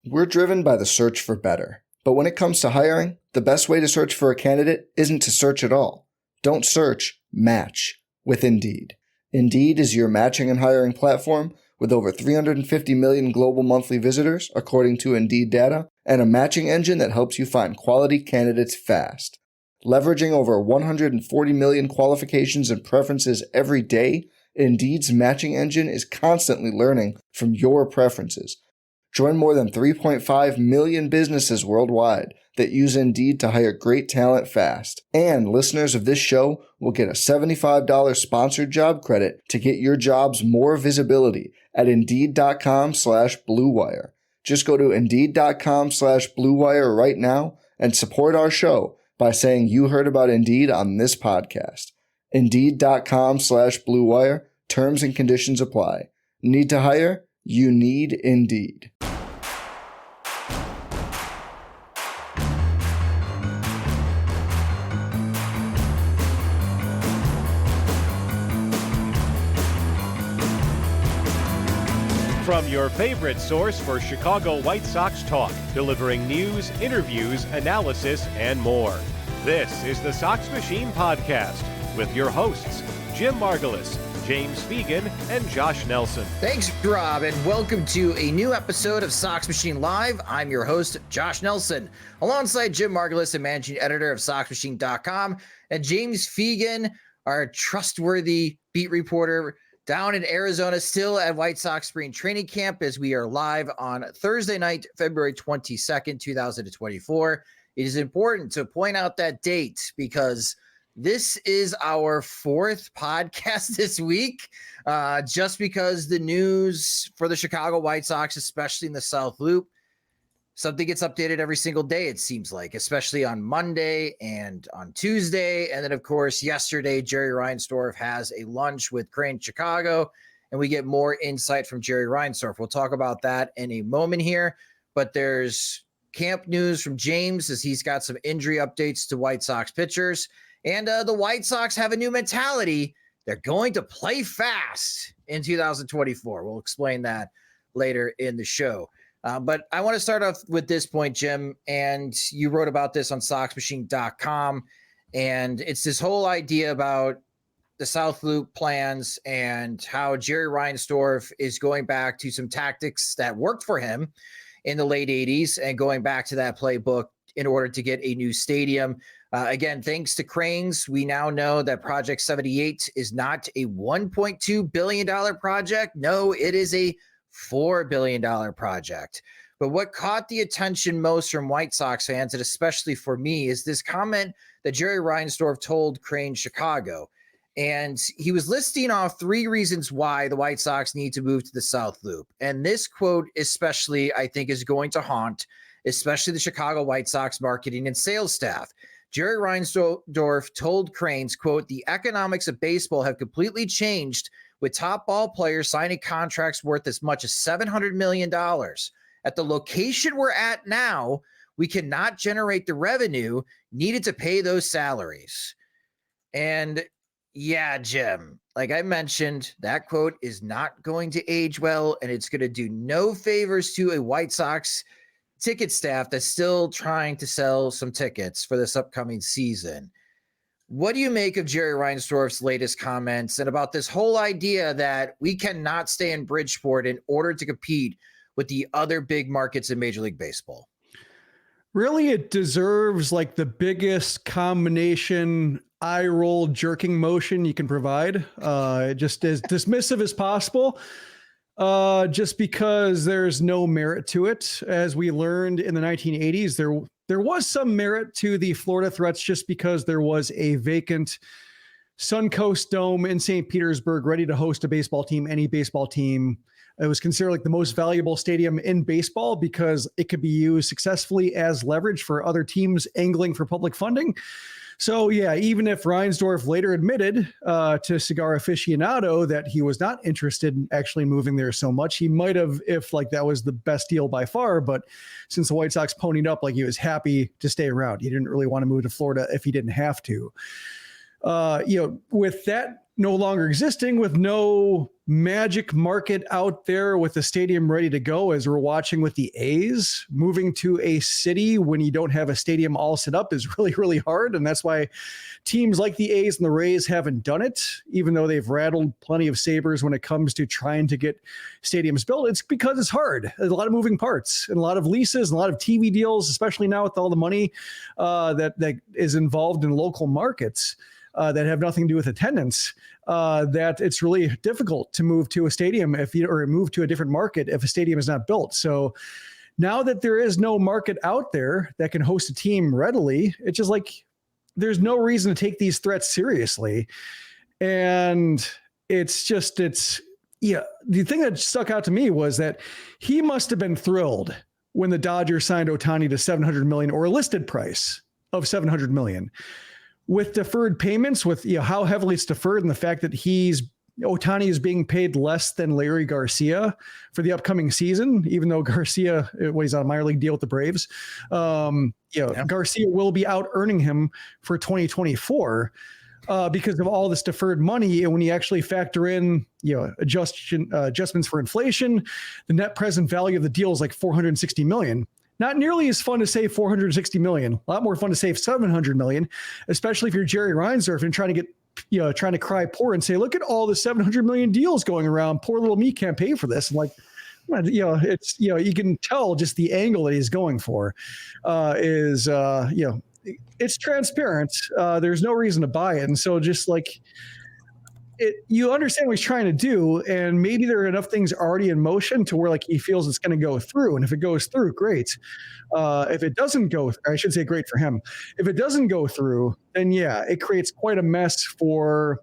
We're driven by the search for better. But when it comes to hiring, the best way to search for a candidate isn't to search at all. Don't search, match with Indeed. Indeed is your matching and hiring platform with over 350 million global monthly visitors, according to Indeed data, and a matching engine that helps you find quality candidates fast. Leveraging over 140 million qualifications and preferences every day, Indeed's matching engine is constantly learning from your preferences. Join more than 3.5 million businesses worldwide that use Indeed to hire great talent fast. And listeners of this show will get a $75 sponsored job credit to get your jobs more visibility at Indeed.com/Blue Wire. Just go to Indeed.com/Blue Wire right now and support our show by saying you heard about Indeed on this podcast. Indeed.com/Blue Wire. Terms and conditions apply. Need to hire? You need Indeed. From your favorite source for Chicago White Sox talk, delivering news, interviews, analysis, and more. This is the Sox Machine Podcast with your hosts, Jim Margulis, James Fegan, and Josh Nelson. Thanks, Rob, and welcome to a new episode of Sox Machine Live. I'm your host, Josh Nelson, alongside Jim Margulis, the managing editor of SoxMachine.com, and James Fegan, our trustworthy beat reporter down in Arizona, still at White Sox spring training camp as we are live on Thursday night, February 22nd, 2024. It is important to point out that date because this is our fourth podcast this week, just because the news for the Chicago White Sox, especially in the South Loop, something gets updated every single day, it seems like, especially on Monday and on Tuesday. And then, of course, yesterday, Jerry Reinsdorf has a lunch with Crane Chicago, and we get more insight from Jerry Reinsdorf. We'll talk about that in a moment here, but there's camp news from James as he's got some injury updates to White Sox pitchers. And the White Sox have a new mentality. They're going to play fast in 2024. We'll explain that later in the show. But I want to start off with this point, Jim, and you wrote about this on SoxMachine.com, and it's this whole idea about the South Loop plans and how Jerry Reinsdorf is going back to some tactics that worked for him in the late 80s and going back to that playbook in order to get a new stadium. Again, thanks to Cranes, we now know that Project 78 is not a $1.2 billion project. No, it is a $4 billion project. But what caught the attention most from White Sox fans, and especially for me, is this comment that Jerry Reinsdorf told Crane Chicago. And he was listing off three reasons why the White Sox need to move to the South Loop. And this quote especially, I think, is going to haunt, especially the Chicago White Sox marketing and sales staff. Jerry Reinsdorf told Cranes, quote, "The economics of baseball have completely changed with top ball players signing contracts worth as much as $700 million. At the location we're at now, we cannot generate the revenue needed to pay those salaries." And yeah, Jim, like I mentioned, that quote is not going to age well, and it's going to do no favors to a White Sox ticket staff that's still trying to sell some tickets for this upcoming season. What do you make of Jerry Reinsdorf's latest comments and about this whole idea that we cannot stay in Bridgeport in order to compete with the other big markets in Major League Baseball? Really, it deserves like the biggest combination eye roll jerking motion you can provide. Just as dismissive as possible. Just because there's no merit to it. As we learned in the 1980s, there was some merit to the Florida threats just because there was a vacant Suncoast Dome in St. Petersburg ready to host a baseball team, any baseball team. It was considered like the most valuable stadium in baseball because it could be used successfully as leverage for other teams angling for public funding. So, yeah, even if Reinsdorf later admitted to Cigar Aficionado that he was not interested in actually moving there so much, he might have if like that was the best deal by far. But since the White Sox ponied up, like he was happy to stay around. He didn't really want to move to Florida if he didn't have to. With that no longer existing, with no magic market out there with the stadium ready to go, as we're watching with the A's. Moving to a city when you don't have a stadium all set up is really, really hard. And that's why teams like the A's and the Rays haven't done it, even though they've rattled plenty of sabers when it comes to trying to get stadiums built. It's because it's hard. There's a lot of moving parts and a lot of leases and a lot of TV deals, especially now with all the money that is involved in local markets that have nothing to do with attendance. That it's really difficult to move to a stadium or move to a different market if a stadium is not built. So now that there is no market out there that can host a team readily, it's just like there's no reason to take these threats seriously. And the thing that stuck out to me was that he must have been thrilled when the Dodgers signed Ohtani to $700 million, or a listed price of $700 million. With deferred payments, with how heavily it's deferred, and the fact that Ohtani is being paid less than Larry Garcia for the upcoming season, even though Garcia, he's on a minor league deal with the Braves. Garcia will be out earning him for 2024 because of all this deferred money. And when you actually factor in, adjustments for inflation, the net present value of the deal is like $460 million. Not nearly as fun to save $460 million. A lot more fun to save $700 million, especially if you're Jerry Reinsdorf and trying to cry poor and say, look at all the $700 million deals going around. Poor little me can't pay for this. And like, you can tell just the angle that he's going for it's transparent. There's no reason to buy it. And so just like, you understand what he's trying to do, and maybe there are enough things already in motion to where like he feels it's going to go through. And if it goes through, great. If it doesn't go, I should say great for him. If it doesn't go through, then it creates quite a mess for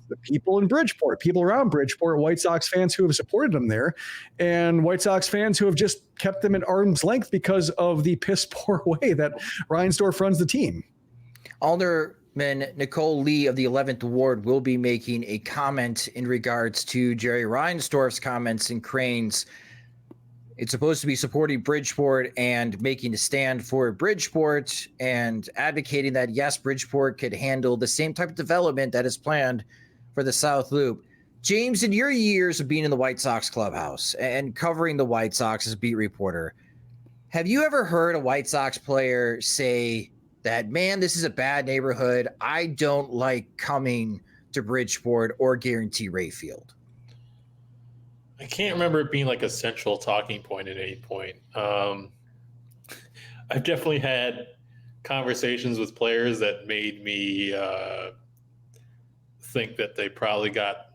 the people in Bridgeport, people around Bridgeport, White Sox fans who have supported him there, and White Sox fans who have just kept them at arm's length because of the piss poor way that Reinsdorf runs the team. Alderman Nicole Lee of the 11th Ward will be making a comment in regards to Jerry Reinsdorf's comments in Cranes. It's supposed to be supporting Bridgeport and making a stand for Bridgeport and advocating that, yes, Bridgeport could handle the same type of development that is planned for the South Loop. James, in your years of being in the White Sox clubhouse and covering the White Sox as a beat reporter, have you ever heard a White Sox player say that, man, this is a bad neighborhood, I don't like coming to Bridgeport or Guarantee Rayfield? I can't remember it being like a central talking point at any point. I've definitely had conversations with players that made me think that they probably got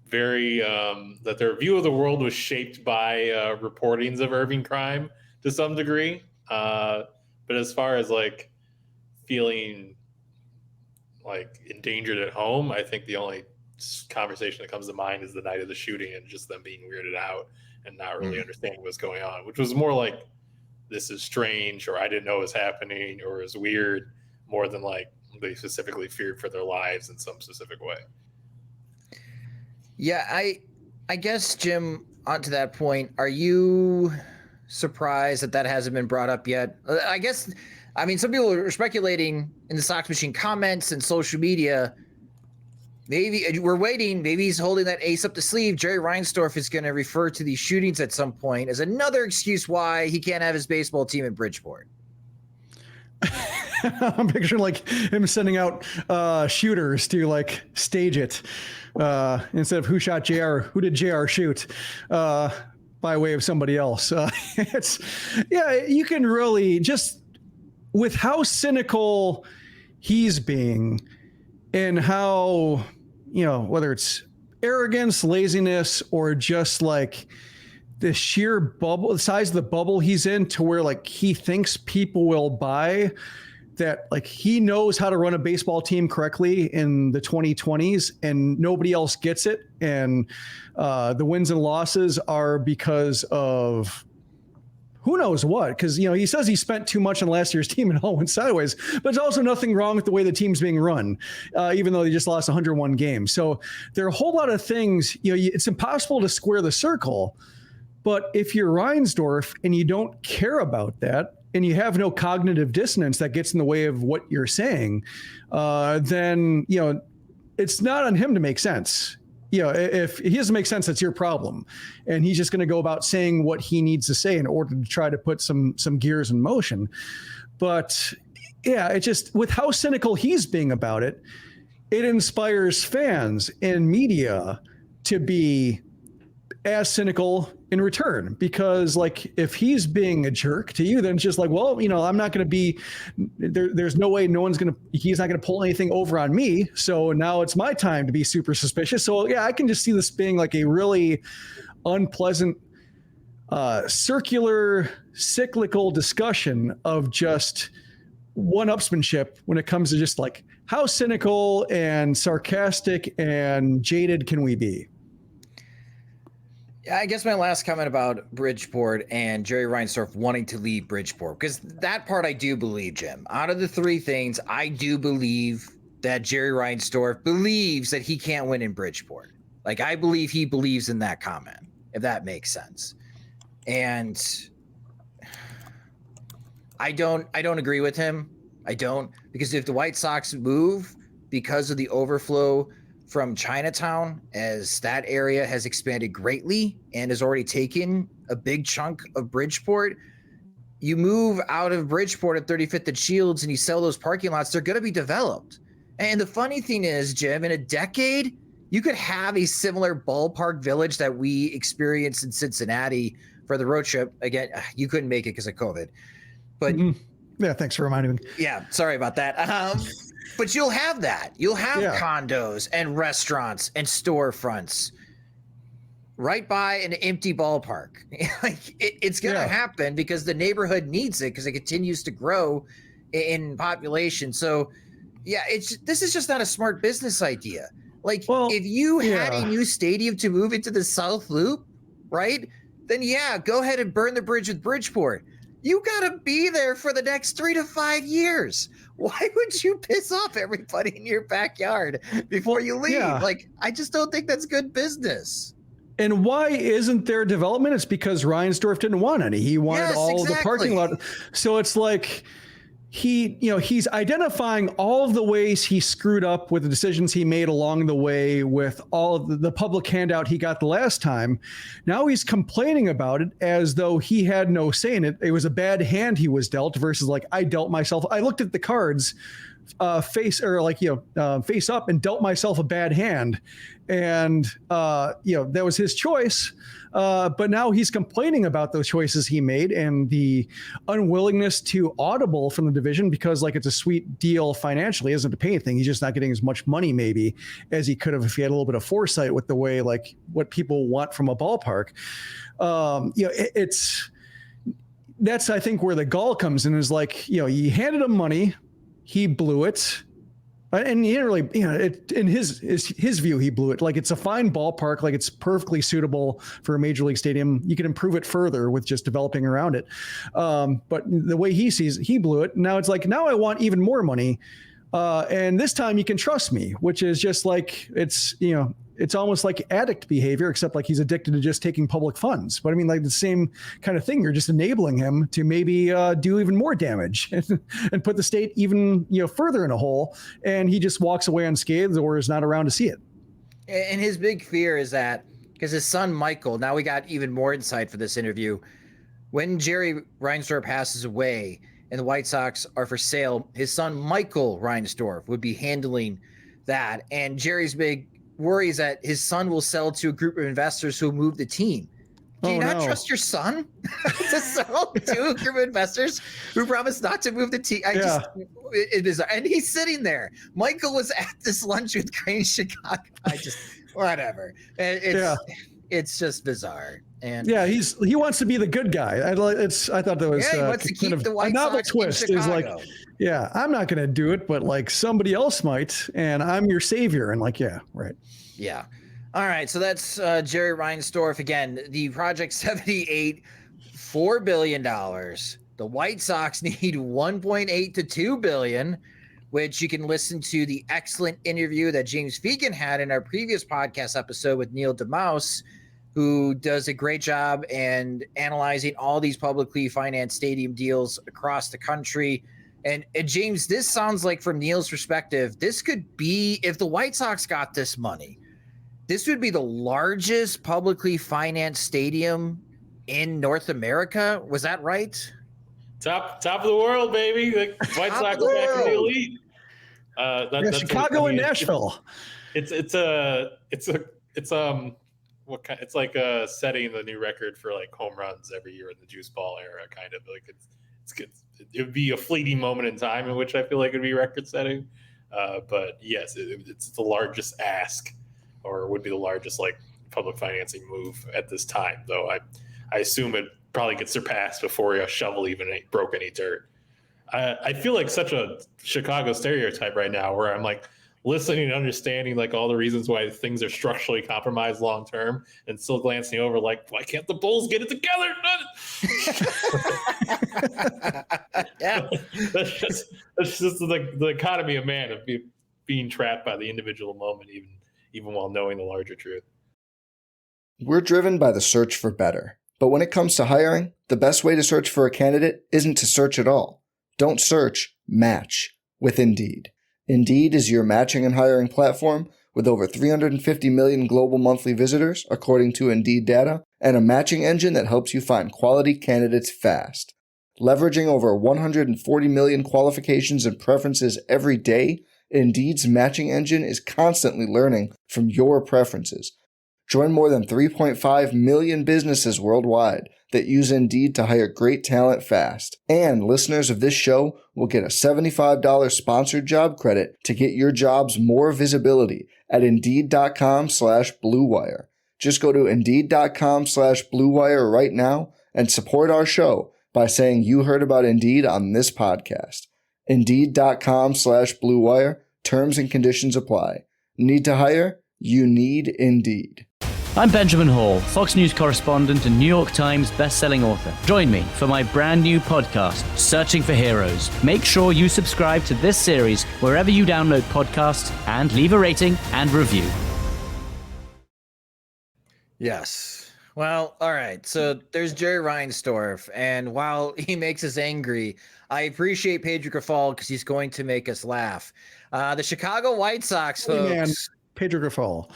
very that their view of the world was shaped by reportings of Irving crime to some degree. But as far as like feeling like endangered at home, I think the only conversation that comes to mind is the night of the shooting and just them being weirded out and not really understanding what's going on, which was more like, this is strange, or I didn't know it was happening, or it was weird, more than like they specifically feared for their lives in some specific way. Yeah, I guess, Jim, on to that point, are you surprised that hasn't been brought up yet? I mean, some people are speculating in the Sox Machine comments and social media. Maybe we're waiting. Maybe he's holding that ace up the sleeve. Jerry Reinsdorf is going to refer to these shootings at some point as another excuse why he can't have his baseball team in Bridgeport. I'm picturing like him sending out shooters to like stage it instead of who did JR shoot? By way of somebody else. You can really just, with how cynical he's being and how, whether it's arrogance, laziness, or just like the sheer bubble, the size of the bubble he's in, to where like he thinks people will buy that, like he knows how to run a baseball team correctly in the 2020s and nobody else gets it. And the wins and losses are because of who knows what, because, he says he spent too much on last year's team and all went sideways, but there's also nothing wrong with the way the team's being run, even though they just lost 101 games. So there are a whole lot of things, it's impossible to square the circle. But if you're Reinsdorf and you don't care about that, and you have no cognitive dissonance that gets in the way of what you're saying, then, it's not on him to make sense. if he doesn't make sense, that's your problem. And he's just going to go about saying what he needs to say in order to try to put some gears in motion. But yeah, it just, with how cynical he's being about it, it inspires fans and media to be as cynical in return, because like if he's being a jerk to you, then it's just like, well, I'm not going to be there. There's no way he's not going to pull anything over on me. So now it's my time to be super suspicious. So yeah, I can just see this being like a really unpleasant, circular, cyclical discussion of just one-upsmanship when it comes to just like how cynical and sarcastic and jaded can we be? I guess my last comment about Bridgeport and Jerry Reinsdorf wanting to leave Bridgeport, because that part I do believe, Jim. Out of the three things, I do believe that Jerry Reinsdorf believes that he can't win in Bridgeport. Like, I believe he believes in that comment, if that makes sense. And I don't agree with him. I don't, because if the White Sox move because of the overflow from Chinatown, as that area has expanded greatly and has already taken a big chunk of Bridgeport, you move out of Bridgeport at 35th and Shields and you sell those parking lots, they're going to be developed. And the funny thing is, Jim, in a decade, you could have a similar ballpark village that we experienced in Cincinnati for the road trip. Again, you couldn't make it because of COVID. But yeah, thanks for reminding me. Yeah, sorry about that. But you'll have that. You'll have condos and restaurants and storefronts right by an empty ballpark. It's going to happen because the neighborhood needs it, because it continues to grow in population. So, yeah, this is just not a smart business idea. Like, if you had a new stadium to move into the South Loop, right, then go ahead and burn the bridge with Bridgeport. You got to be there for the next 3 to 5 years. Why would you piss off everybody in your backyard before you leave? Yeah. Like, I just don't think that's good business. And why isn't there development? It's because Reinsdorf didn't want any. He wanted all of the parking lot. So it's like he's identifying all of the ways he screwed up with the decisions he made along the way with all of the public handout he got the last time. Now he's complaining about it as though he had no say in it. It was a bad hand he was dealt versus like, I dealt myself. I looked at the cards face up and dealt myself a bad hand. And, that was his choice. But now he's complaining about those choices he made and the unwillingness to audible from the division because like it's a sweet deal financially, isn't to pay anything. He's just not getting as much money maybe as he could have if he had a little bit of foresight with the way like what people want from a ballpark. That's I think where the gall comes in is like, you handed him money, he blew it. And he didn't really, in his view, he blew it. Like it's a fine ballpark, like it's perfectly suitable for a major league stadium. You can improve it further with just developing around it. But the way he sees, he blew it. Now it's like, now I want even more money. And this time you can trust me, which is just like, it's almost like addict behavior, except like he's addicted to just taking public funds. But I mean, like the same kind of thing. You're just enabling him to maybe do even more damage and put the state even further in a hole. And he just walks away unscathed or is not around to see it. And his big fear is that because his son Michael, now we got even more insight for this interview. When Jerry Reinsdorf passes away and the White Sox are for sale, his son Michael Reinsdorf would be handling that. And Jerry's big worries that his son will sell to a group of investors who move the team. Do you not trust your son to sell to a group of investors who promise not to move the team? It is, and he's sitting there. Michael was at this lunch with Crane Chicago. Whatever. It's just bizarre. And he wants to be the good guy. I thought that was he wants to keep the White a novel Sox twist. In is like, I'm not going to do it, but like somebody else might, and I'm your savior. And like, right. Yeah. All right. So that's Jerry Reinsdorf again. The Project 78, $4 billion. The White Sox need 1.8 to 2 billion, which you can listen to the excellent interview that James Fegan had in our previous podcast episode with Neil DeMouse, who does a great job and analyzing all these publicly financed stadium deals across the country. And James, this sounds like from Neil's perspective, this could be, if the White Sox got this money, this would be the largest publicly financed stadium in North America. Was that right? Top of the world, baby. Like White Top Sox of the back in the world. elite. Yeah, Chicago and Nashville. It's what kind? It's like setting the new record for like home runs every year in the juice ball era, kind of like it would be a fleeting moment in time in which I feel like it'd be record setting. But yes, it's the largest ask, or would be the largest like public financing move at this time. Though I assume it probably gets surpassed before a shovel even broke any dirt. I feel like such a Chicago stereotype right now, where I'm like listening and understanding like all the reasons why things are structurally compromised long term, and still glancing over like, why can't the Bulls get it together? Yeah, that's just the economy of man, of being trapped by the individual moment, even while knowing the larger truth. We're driven by the search for better. But when it comes to hiring, the best way to search for a candidate isn't to search at all. Don't search, match with Indeed. Indeed is your matching and hiring platform with over 350 million global monthly visitors, according to Indeed data, and a matching engine that helps you find quality candidates fast. Leveraging over 140 million qualifications and preferences every day, Indeed's matching engine is constantly learning from your preferences. Join more than 3.5 million businesses worldwide that use Indeed to hire great talent fast. And listeners of this show will get a $75 sponsored job credit to get your jobs more visibility at Indeed.com/Blue Wire. Just go to Indeed.com/Blue Wire right now and support our show by saying you heard about Indeed on this podcast. Indeed.com/Blue Wire. Terms and conditions apply. Need to hire? You need Indeed. I'm Benjamin Hall, Fox News correspondent and New York Times best-selling author. Join me for my brand new podcast, Searching for Heroes. Make sure you subscribe to this series wherever you download podcasts and leave a rating and review. Yes. Well, all right. So there's Jerry Reinsdorf, and while he makes us angry, I appreciate Pedro Grifol because he's going to make us laugh. The Chicago White Sox, folks. Hey man, Pedro Grifol.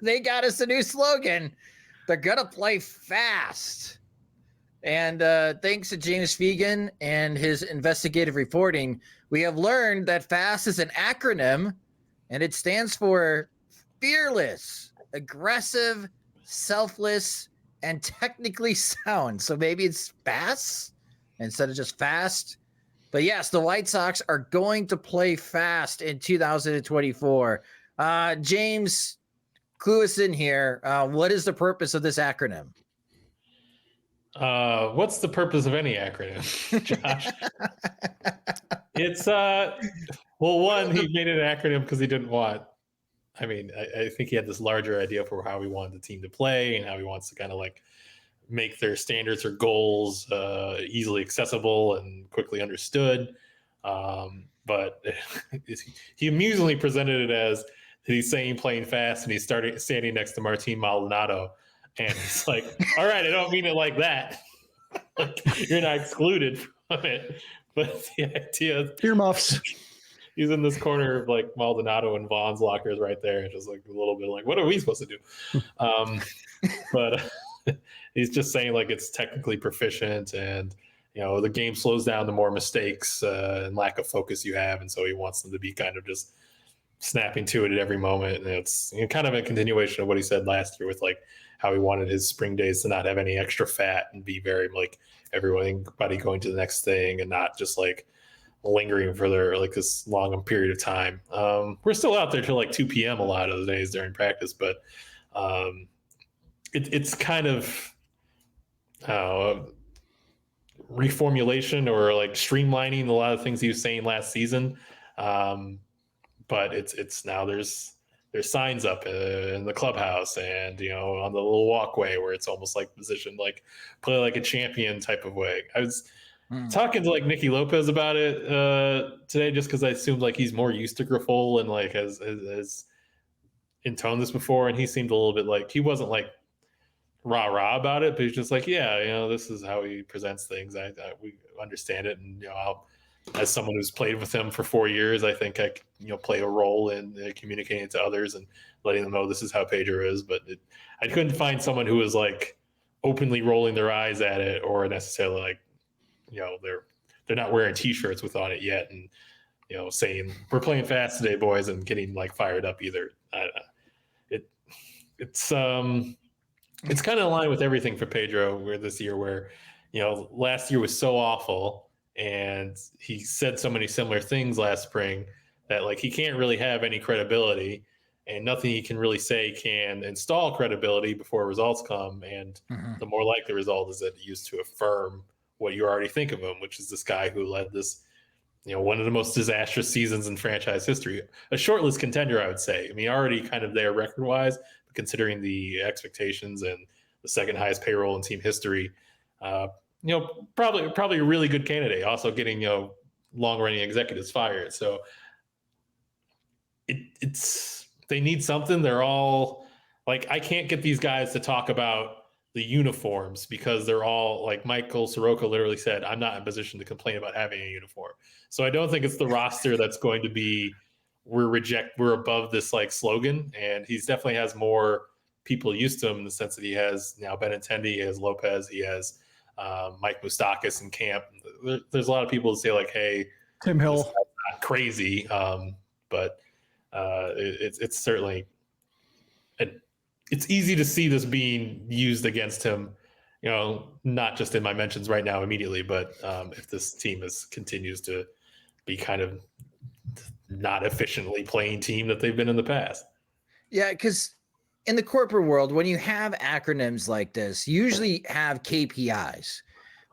They got us a new slogan. They're going to play fast. And thanks to James Fegan and his investigative reporting, we have learned that FAST is an acronym, and it stands for Fearless, Aggressive, Selfless, and Technically Sound. So maybe it's FAST instead of just fast. But yes, the White Sox are going to play fast in 2024. James, clue us in here. What is the purpose of this acronym? What's the purpose of any acronym, Josh? It's one, he made it an acronym because he didn't want. I mean, I think he had this larger idea for how he wanted the team to play and how he wants to kind of like make their standards or goals easily accessible and quickly understood. But he amusingly presented it as he's saying playing fast and he's standing next to Martin Maldonado. And it's like, all right, I don't mean it like that. Like, you're not excluded from it. But the idea, Earmuffs. he's in this corner of like Maldonado and Vaughn's lockers right there, and just like a little bit like, what are we supposed to do? But he's just saying like it's technically proficient, and you know the game slows down the more mistakes and lack of focus you have, and so he wants them to be kind of just snapping to it at every moment. And it's kind of a continuation of what he said last year with like how he wanted his spring days to not have any extra fat and be very like everybody going to the next thing and not just like lingering for their like this long period of time. We're still out there till like 2 p.m. a lot of the days during practice, but it's kind of reformulation or like streamlining a lot of things he was saying last season. But it's now there's signs up in the clubhouse and, you know, on the little walkway where it's almost like positioned, like play like a champion type of way. I was talking to like Nicky Lopez about it today, just because I assumed like he's more used to Grifol and like has intoned this before. And he seemed a little bit like, he wasn't like rah about it, but he's just like, yeah, you know, this is how he presents things. We understand it. And, you know, as someone who's played with him for 4 years, I think I play a role in communicating to others and letting them know this is how Pedro is. But I couldn't find someone who was like openly rolling their eyes at it, or necessarily like, they're not wearing T-shirts with on it yet, and saying we're playing fast today, boys, and getting like fired up either. It's kind of in line with everything for Pedro where this year, where last year was so awful, and he said so many similar things last spring that like he can't really have any credibility, and nothing he can really say can install credibility before results come. And the more likely result is that he used to affirm what you already think of him, which is this guy who led this, one of the most disastrous seasons in franchise history, a shortlist contender, I would say. I mean, already kind of there record wise, but considering the expectations and the second highest payroll in team history, probably a really good candidate. Also getting long running executives fired, so it's they need something. They're all like, I can't get these guys to talk about the uniforms because they're all like, Michael Soroka literally said, I'm not in position to complain about having a uniform. So I don't think it's the roster that's going to be we're above this like slogan. And he's definitely has more people used to him in the sense that he has now Benintendi, he has Lopez, he has Mike Moustakas in camp. There's a lot of people that say like, hey, Tim Hill, not crazy, but it's certainly it's easy to see this being used against him, not just in my mentions right now immediately, but if this team continues to be kind of not efficiently playing team that they've been in the past. Yeah, because in the corporate world, when you have acronyms like this, you usually have KPIs,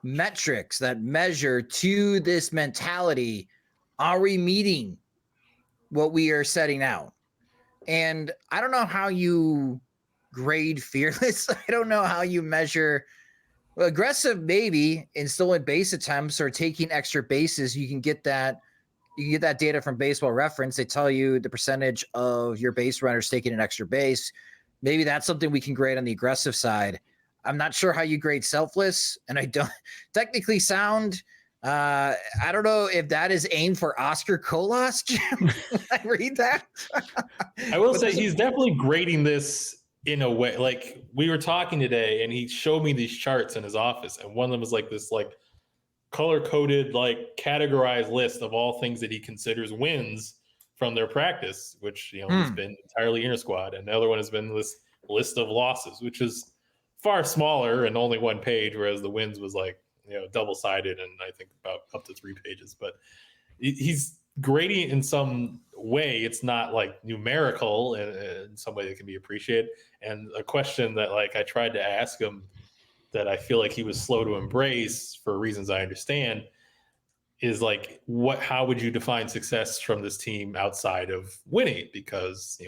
metrics that measure to this mentality. Are we meeting what we are setting out? And I don't know how you grade Fearless. I don't know how you measure aggressive, maybe in stolen base attempts or taking extra bases. You can get that data from Baseball Reference. They tell you the percentage of your base runners taking an extra base. Maybe that's something we can grade on the aggressive side. I'm not sure how you grade selfless, and I don't technically sound. I don't know if that is aimed for Oscar Colas, Jim. I read that. I will say he's definitely grading this in a way. Like, we were talking today, and he showed me these charts in his office, and one of them was like this, like color-coded, like categorized list of all things that he considers wins from their practice, which has been entirely inter squad, and the other one has been this list of losses, which is far smaller and only one page, whereas the wins was like double-sided and I think about up to 3 pages. But he's grading in some way. It's not like numerical in some way that can be appreciated. And a question that like I tried to ask him that I feel like he was slow to embrace for reasons I understand is like, how would you define success from this team outside of winning? Because,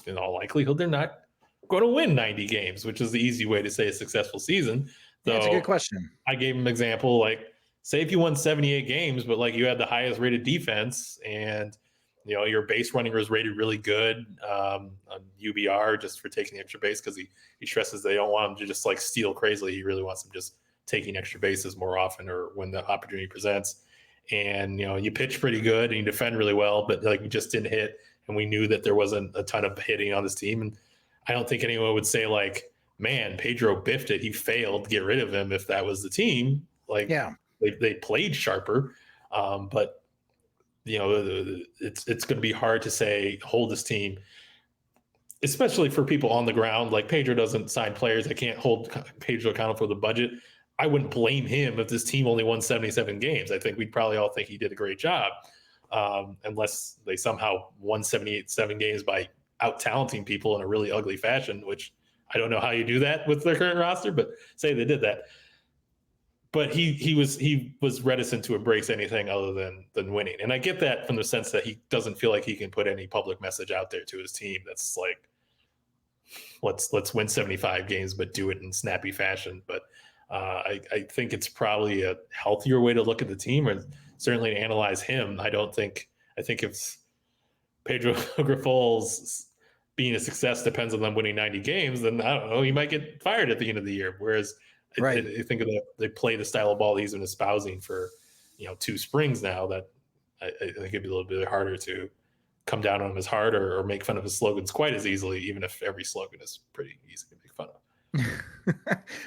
in all likelihood, they're not going to win 90 games, which is the easy way to say a successful season. So that's a good question. I gave him an example, like, say if you won 78 games, but like you had the highest rated defense and, your base running was rated really good on UBR just for taking the extra base, because he stresses they don't want him to just like steal crazily. He really wants them just taking extra bases more often or when the opportunity presents. And, you pitch pretty good and you defend really well, but like you just didn't hit. And we knew that there wasn't a ton of hitting on this team. And I don't think anyone would say like, man, Pedro biffed it. He failed. Get rid of him if that was the team. Like, yeah, they played sharper. But, it's going to be hard to say hold this team, especially for people on the ground. Like Pedro doesn't sign players that can't hold Pedro accountable for the budget. I wouldn't blame him if this team only won 77 games. I think we'd probably all think he did a great job, unless they somehow won 7 games by out-talenting people in a really ugly fashion, which I don't know how you do that with their current roster, but say they did that. But he was reticent to embrace anything other than winning. And I get that from the sense that he doesn't feel like he can put any public message out there to his team that's like, let's win 75 games, but do it in snappy fashion. But I think it's probably a healthier way to look at the team, or certainly to analyze him. I think if Pedro Grifol's being a success depends on them winning 90 games, then I don't know, he might get fired at the end of the year. Whereas I think of they play the style of ball he's been espousing for 2 springs now, that I think it'd be a little bit harder to come down on him as hard or make fun of his slogans quite as easily, even if every slogan is pretty easy to make fun of.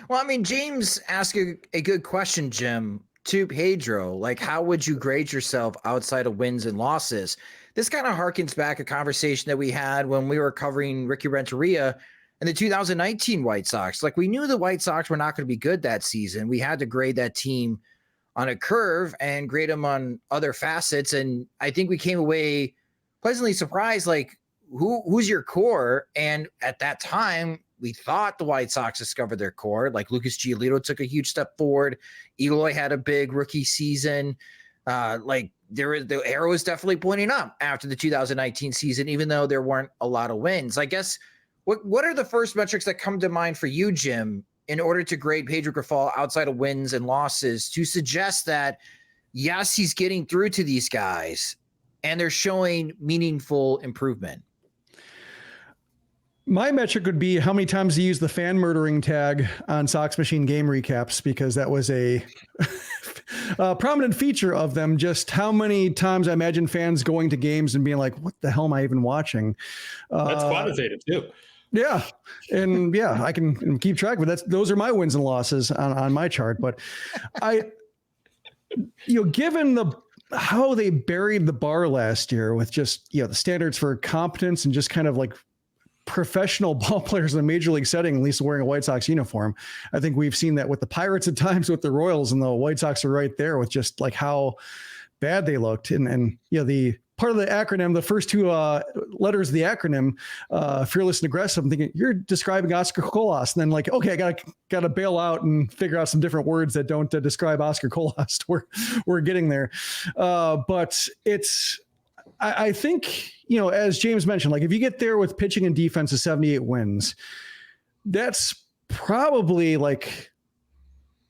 Well, I mean, James asked a good question, Jim, to Pedro. Like, how would you grade yourself outside of wins and losses? This kind of harkens back a conversation that we had when we were covering Ricky Renteria and the 2019 White Sox. Like, we knew the White Sox were not going to be good that season. We had to grade that team on a curve and grade them on other facets. And I think we came away pleasantly surprised, like, who's your core? And at that time, we thought the White Sox discovered their core. Like, Lucas Giolito took a huge step forward. Eloy had a big rookie season. The arrow was definitely pointing up after the 2019 season, even though there weren't a lot of wins. I guess, what are the first metrics that come to mind for you, Jim, in order to grade Pedro Grifol outside of wins and losses to suggest that, yes, he's getting through to these guys and they're showing meaningful improvement? My metric would be how many times he used the fan murdering tag on Sox Machine game recaps, because that was a prominent feature of them. Just how many times I imagine fans going to games and being like, what the hell am I even watching? That's quantitative too. Yeah. And I can keep track, but those are my wins and losses on my chart. But given how they buried the bar last year with just, the standards for competence and just kind of like professional ball players in a major league setting, at least wearing a White Sox uniform. I think we've seen that with the Pirates at times, with the Royals, and the White Sox are right there with just like how bad they looked. And the part of the acronym, the first 2 letters of the acronym, Fearless and Aggressive, I'm thinking you're describing Oscar Colas. And then like, okay, I gotta bail out and figure out some different words that don't describe Oscar Colas. We're getting there. But I think, as James mentioned, like if you get there with pitching and defense of 78 wins, that's probably like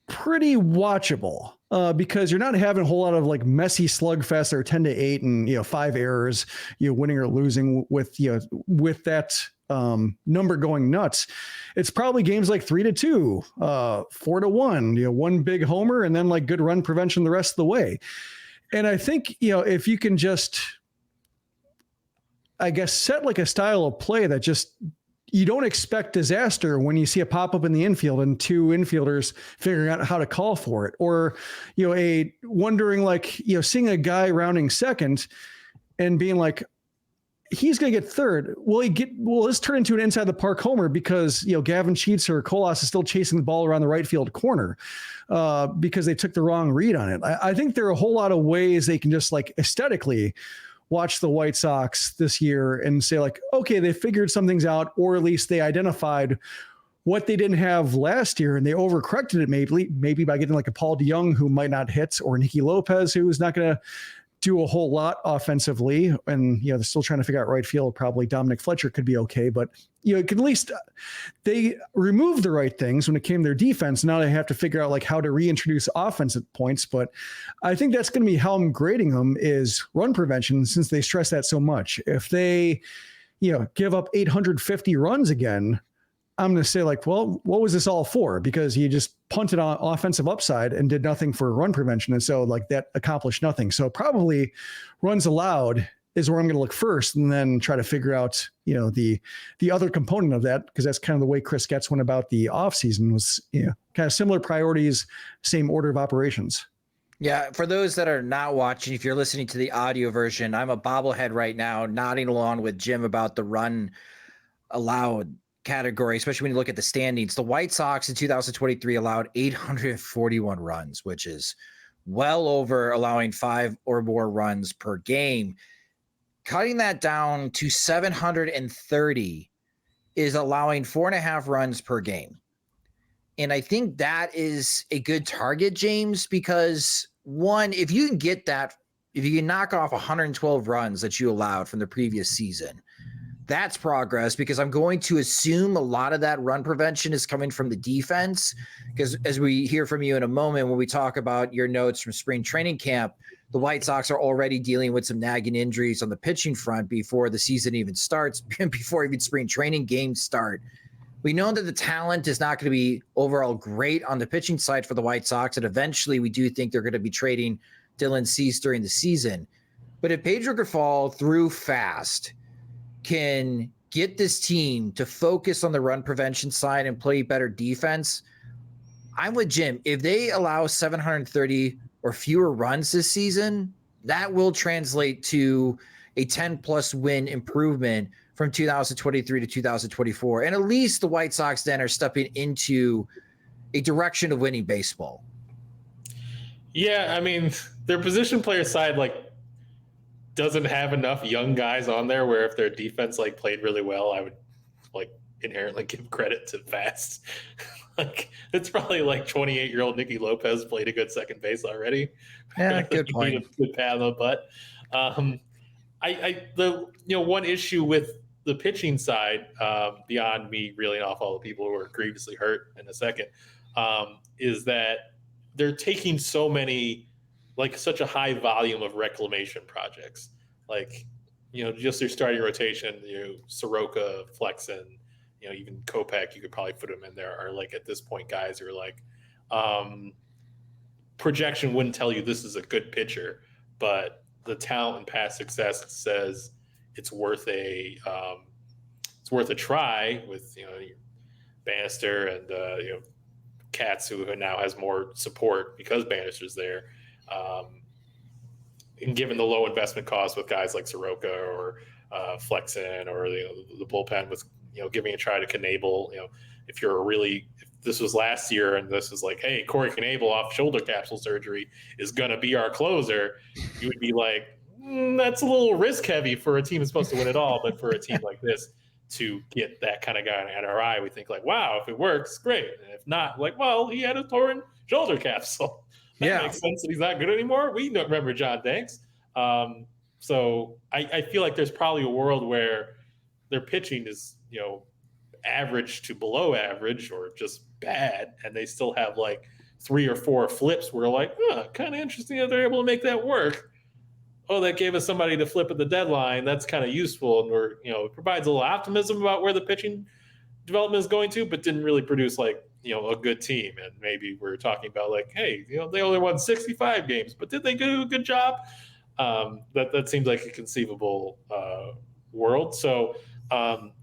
pretty watchable, because you're not having a whole lot of like messy slugfest or 10-8 and 5 errors, winning or losing with that number going nuts. It's probably games like 3-2, 4-1, 1 big homer, and then like good run prevention the rest of the way. And I think if you can just, I guess, set like a style of play that just, you don't expect disaster when you see a pop up in the infield and 2 infielders figuring out how to call for it, or, wondering like, seeing a guy rounding second and being like, he's going to get third. Will this turn into an inside the park homer because, Gavin Sheets or Colas is still chasing the ball around the right field corner because they took the wrong read on it. I think there are a whole lot of ways they can just like aesthetically watch the White Sox this year and say like, okay, they figured some things out, or at least they identified what they didn't have last year and they overcorrected it maybe by getting like a Paul DeYoung who might not hit, or Nicky Lopez, who's not going to do a whole lot offensively. And, they're still trying to figure out right field. Probably Dominic Fletcher could be okay, but at least they removed the right things when it came to their defense. Now they have to figure out like how to reintroduce offense at points. But I think that's going to be how I'm grading them, is run prevention, since they stress that so much. If they, give up 850 runs again, I'm going to say like, well, what was this all for? Because you just punted on offensive upside and did nothing for run prevention. And so like that accomplished nothing. So probably runs allowed is where I'm going to look first, and then try to figure out, the other component of that. Cause that's kind of the way Chris Getz went about the off season, was, kind of similar priorities, same order of operations. Yeah. For those that are not watching, if you're listening to the audio version, I'm a bobblehead right now, nodding along with Jim about the run allowed category, especially when you look at the standings. The White Sox in 2023 allowed 841 runs, which is well over allowing 5 or more runs per game. Cutting that down to 730 is allowing 4.5 runs per game. And I think that is a good target, James, because one, if you can get that, if you can knock off 112 runs that you allowed from the previous season, that's progress, because I'm going to assume a lot of that run prevention is coming from the defense, because as we hear from you in a moment, when we talk about your notes from spring training camp, the White Sox are already dealing with some nagging injuries on the pitching front before the season even starts, before even spring training games start. We know that the talent is not going to be overall great on the pitching side for the White Sox, and eventually we do think they're going to be trading Dylan Cease during the season. But if Pedro Grifol through F.A.S.T can get this team to focus on the run prevention side and play better defense, I'm with Jim. If they allow 730 or fewer runs this season, that will translate to a 10-plus win improvement from 2023 to 2024. And at least the White Sox then are stepping into a direction of winning baseball. Yeah, I mean, their position player side, like, doesn't have enough young guys on there where if their defense, like, played really well, I would, like, inherently give credit to F.A.S.T. Like, it's probably like 28-year-old Nicky Lopez played a good second base already. Yeah, good point. A good pat on the butt. One issue with the pitching side, beyond me reeling off all the people who are grievously hurt in a second, is that they're taking so many, like, such a high volume of reclamation projects. Like, just their starting rotation, Soroka, Flexen, even Kopech, you could probably put them in there, are, like, at this point guys who are like, projection wouldn't tell you this is a good pitcher, but the talent and past success says it's worth a try with Bannister and Katz, who now has more support because Bannister's there, and given the low investment cost with guys like Soroka or Flexen or the bullpen with giving a try to Knebel, if this was last year and this is like, hey, Corey Knebel off shoulder capsule surgery is going to be our closer, you would be like, that's a little risk heavy for a team that's supposed to win it all. But for a team like this to get that kind of guy on NRI, we think like, wow, if it works, great. And if not, like, well, he had a torn shoulder capsule. That makes sense that he's not good anymore. We don't remember John Danks. So I feel like there's probably a world where their pitching is, average to below average or just bad, and they still have like 3 or 4 flips where like, kind of interesting that they're able to make that work. Oh, that gave us somebody to flip at the deadline. That's kind of useful, and it provides a little optimism about where the pitching development is going to, but didn't really produce like a good team. And maybe we're talking about like, hey, they only won 65 games, but did they do a good job? That seems like a conceivable world. So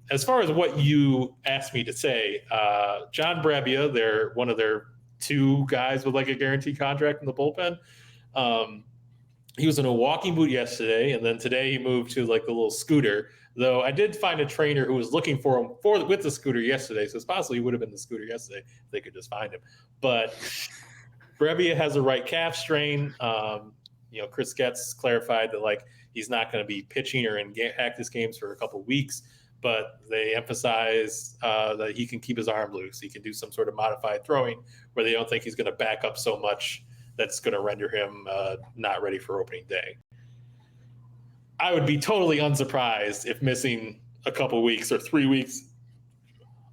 as far as what you asked me to say, John Brebbia, they're one of their 2 guys with like a guaranteed contract in the bullpen. He was in a walking boot yesterday, and then today he moved to like the little scooter. Though I did find a trainer who was looking for him with the scooter yesterday, so it's possible he would have been the scooter yesterday if they could just find him. But Brebbia has a right calf strain. Chris Getz clarified that like he's not going to be pitching or in practice games for a couple of weeks, but they emphasize that he can keep his arm loose. He can do some sort of modified throwing where they don't think he's going to back up so much that's going to render him not ready for opening day. I would be totally unsurprised if missing a couple weeks or 3 weeks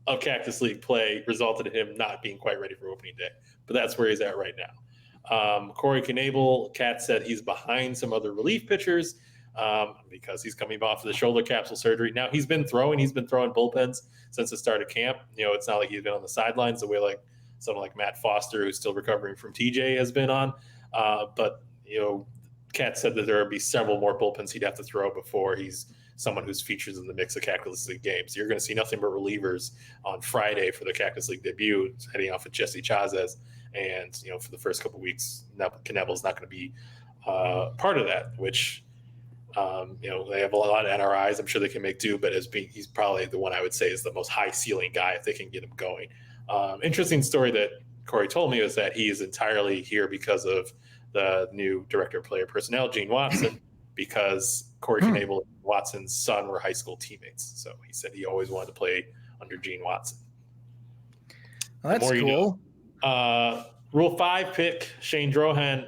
of Cactus League play resulted in him not being quite ready for opening day. But that's where he's at right now. Corey Knebel, Kat said he's behind some other relief pitchers because he's coming off of the shoulder capsule surgery. Now he's been throwing bullpens since the start of camp. It's not like he's been on the sidelines the way like someone like Matt Foster, who's still recovering from TJ, has been on. But Kat said that there would be several more bullpens he'd have to throw before he's someone who's features in the mix of Cactus League games. So you're going to see nothing but relievers on Friday for the Cactus League debut, heading off with Jesse Chazes. And, for the first couple of weeks, Knebel's not going to be part of that, which, they have a lot of NRIs. I'm sure they can make do, but he's probably the one I would say is the most high ceiling guy if they can get him going. Interesting story that Corey told me was that he is entirely here because of the new director of player personnel, Gene Watson, because Corey Knebel and Watson's son were high school teammates. So he said he always wanted to play under Gene Watson. Well, that's cool. Rule 5 pick, Shane Drohan,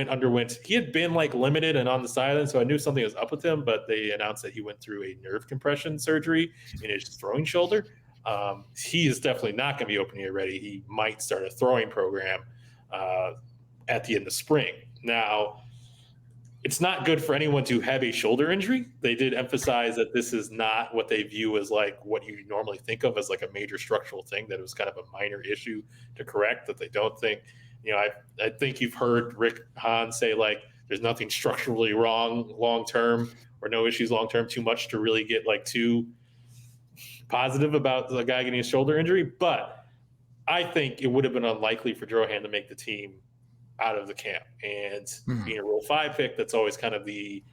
underwent. He had been like limited and on the sideline, so I knew something was up with him, but they announced that he went through a nerve compression surgery in his throwing shoulder. He is definitely not going to be open year ready. He might start a throwing program at the end of spring. Now, it's not good for anyone to have a shoulder injury. They did emphasize that this is not what they view as like what you normally think of as like a major structural thing, that it was kind of a minor issue to correct, that they don't think I think you've heard Rick Hahn say, like, there's nothing structurally wrong long-term or no issues long-term too much to really get like too positive about the guy getting a shoulder injury. But I think it would have been unlikely for Drohan to make the team out of the camp. And being a Rule 5 pick, that's always kind of the,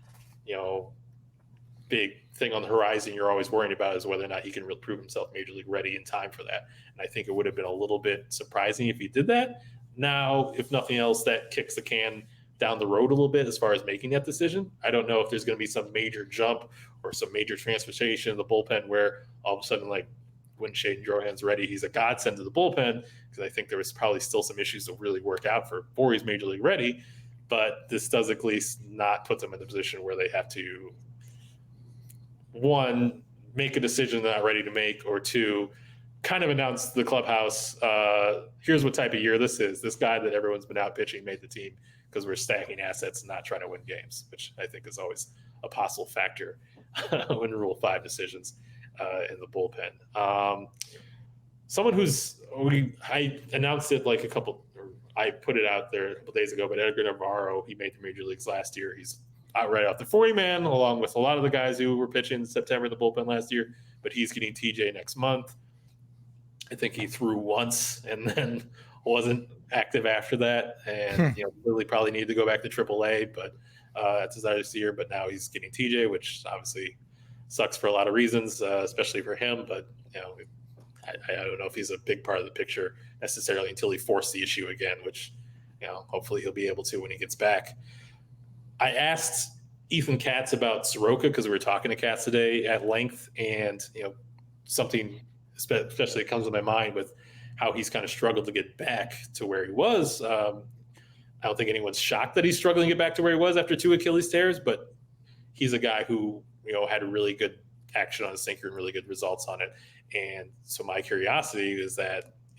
big thing on the horizon you're always worrying about is whether or not he can prove himself major league ready in time for that. And I think it would have been a little bit surprising if he did that. Now, if nothing else, that kicks the can down the road a little bit as far as making that decision. I don't know if there's going to be some major jump or some major transformation in the bullpen where all of a sudden, like, when Shaden Drohan's ready, he's a godsend to the bullpen, because I think there was probably still some issues to really work out before he's major league ready. But this does at least not put them in the position where they have to, one, make a decision they're not ready to make, or two, kind of announce to the clubhouse, here's what type of year this is. This guy that everyone's been out pitching made the team because we're stacking assets and not trying to win games, which I think is always a possible factor when Rule 5 decisions in the bullpen. Someone I announced it like I put it out there a couple days ago, but Edgar Navarro, he made the major leagues last year. He's out right off the 40-man, along with a lot of the guys who were pitching in September in the bullpen last year, but he's getting TJ next month. I think he threw once and then wasn't active after that. And, really probably needed to go back to AAA, but that's his this year. But now he's getting TJ, which obviously sucks for a lot of reasons, especially for him. But, I don't know if he's a big part of the picture necessarily until he forced the issue again, which, hopefully he'll be able to when he gets back. I asked Ethan Katz about Soroka because we were talking to Katz today at length, and something especially comes to my mind with how he's kind of struggled to get back to where he was. I don't think anyone's shocked that he's struggling to get back to where he was after 2 Achilles tears, but he's a guy who had a really good action on his sinker and really good results on it. And so my curiosity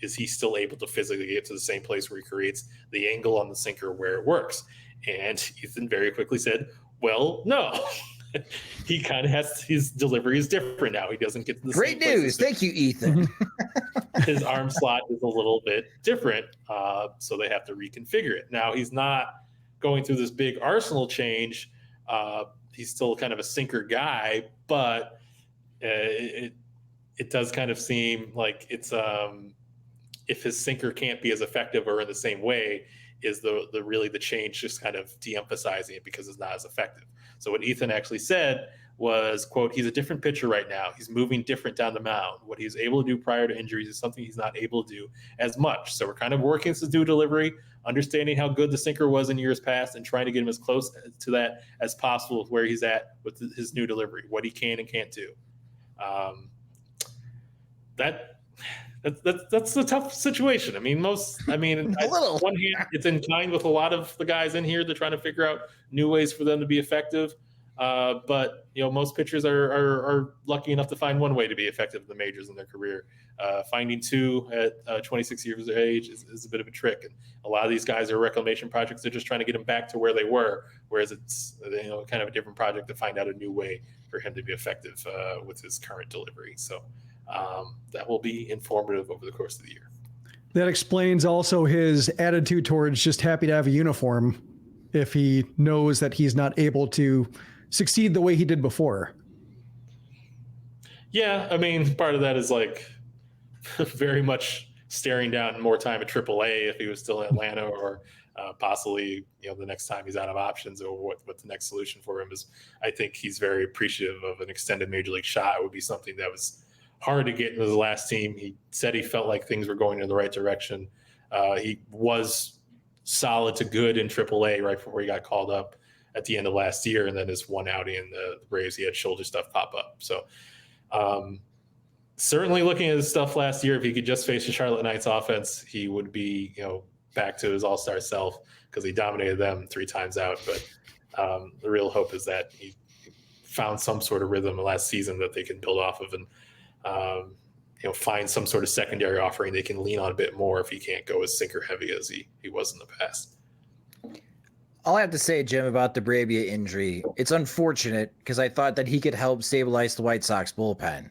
is he still able to physically get to the same place where he creates the angle on the sinker where it works? And Ethan very quickly said, well, no. He kind of his delivery is different now. He doesn't get to the Great same news. Thank you, Ethan. His arm slot is a little bit different, so they have to reconfigure it. Now, he's not going through this big arsenal change. He's still kind of a sinker guy, but it does kind of seem like it's if his sinker can't be as effective or in the same way, is the change just kind of de-emphasizing it because it's not as effective. So what Ethan actually said was, quote, he's a different pitcher right now. He's moving different down the mound. What he was able to do prior to injuries is something he's not able to do as much. So we're kind of working to do delivery, understanding how good the sinker was in years past and trying to get him as close to that as possible with where he's at with his new delivery, what he can and can't do. That's a tough situation. On one hand, it's in kind with a lot of the guys in here. They're trying to figure out new ways for them to be effective. But most pitchers are lucky enough to find one way to be effective in the majors in their career. Finding two at 26 years of age is a bit of a trick. And a lot of these guys are reclamation projects. They're just trying to get them back to where they were. Whereas it's kind of a different project to find out a new way for him to be effective with his current delivery. So that will be informative over the course of the year. That explains also his attitude towards just happy to have a uniform if he knows that he's not able to succeed the way he did before. Yeah, part of that is like very much staring down more time at AAA if he was still in Atlanta, or possibly the next time he's out of options, or what the next solution for him is. I think he's very appreciative of an extended major league shot. It would be something that was hard to get into the last team. He said he felt like things were going in the right direction. He was solid to good in AAA right before he got called up at the end of last year, and then his one outing in the Braves, he had shoulder stuff pop up. So certainly looking at his stuff last year, if he could just face the Charlotte Knights offense, he would be back to his all-star self, because he dominated them 3 times out. But the real hope is that he found some sort of rhythm last season that they can build off of, and find some sort of secondary offering they can lean on a bit more if he can't go as sinker heavy as he was in the past. All I have to say, Jim, about the Bravia injury, it's unfortunate because I thought that he could help stabilize the White Sox bullpen.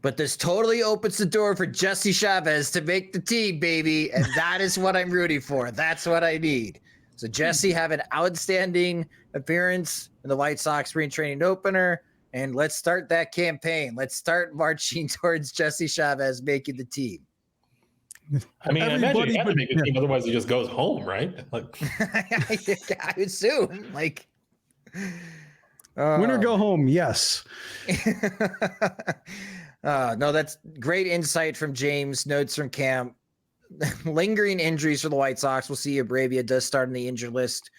But this totally opens the door for Jesse Chavez to make the team, baby. And that is what I'm rooting for. That's what I need. So Jesse have an outstanding appearance in the White Sox spring training opener. And let's start that campaign. Let's start marching towards Jesse Chavez making the team. I mean, I imagine he has to make the team, otherwise he just goes home, right? Like, I assume. Like, win or go home, yes. No, that's great insight from James. Notes from camp. Lingering injuries for the White Sox. We'll see if Bravia does start on the injured list.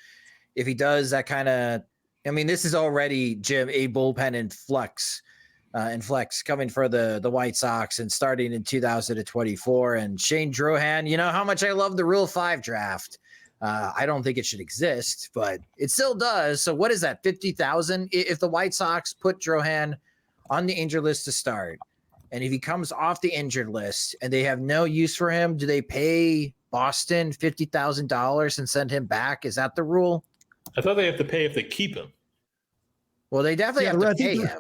If he does, that kind of, I mean, this is already, Jim, a bullpen in flex coming for the White Sox and starting in 2024. And Shane Drohan, you know how much I love the Rule 5 draft. I don't think it should exist, but it still does. So what is that, 50,000? If the White Sox put Drohan on the injured list to start, and if he comes off the injured list and they have no use for him, do they pay Boston $50,000 and send him back? Is that the rule? I thought they have to pay if they keep him. Well, they definitely have to pay him.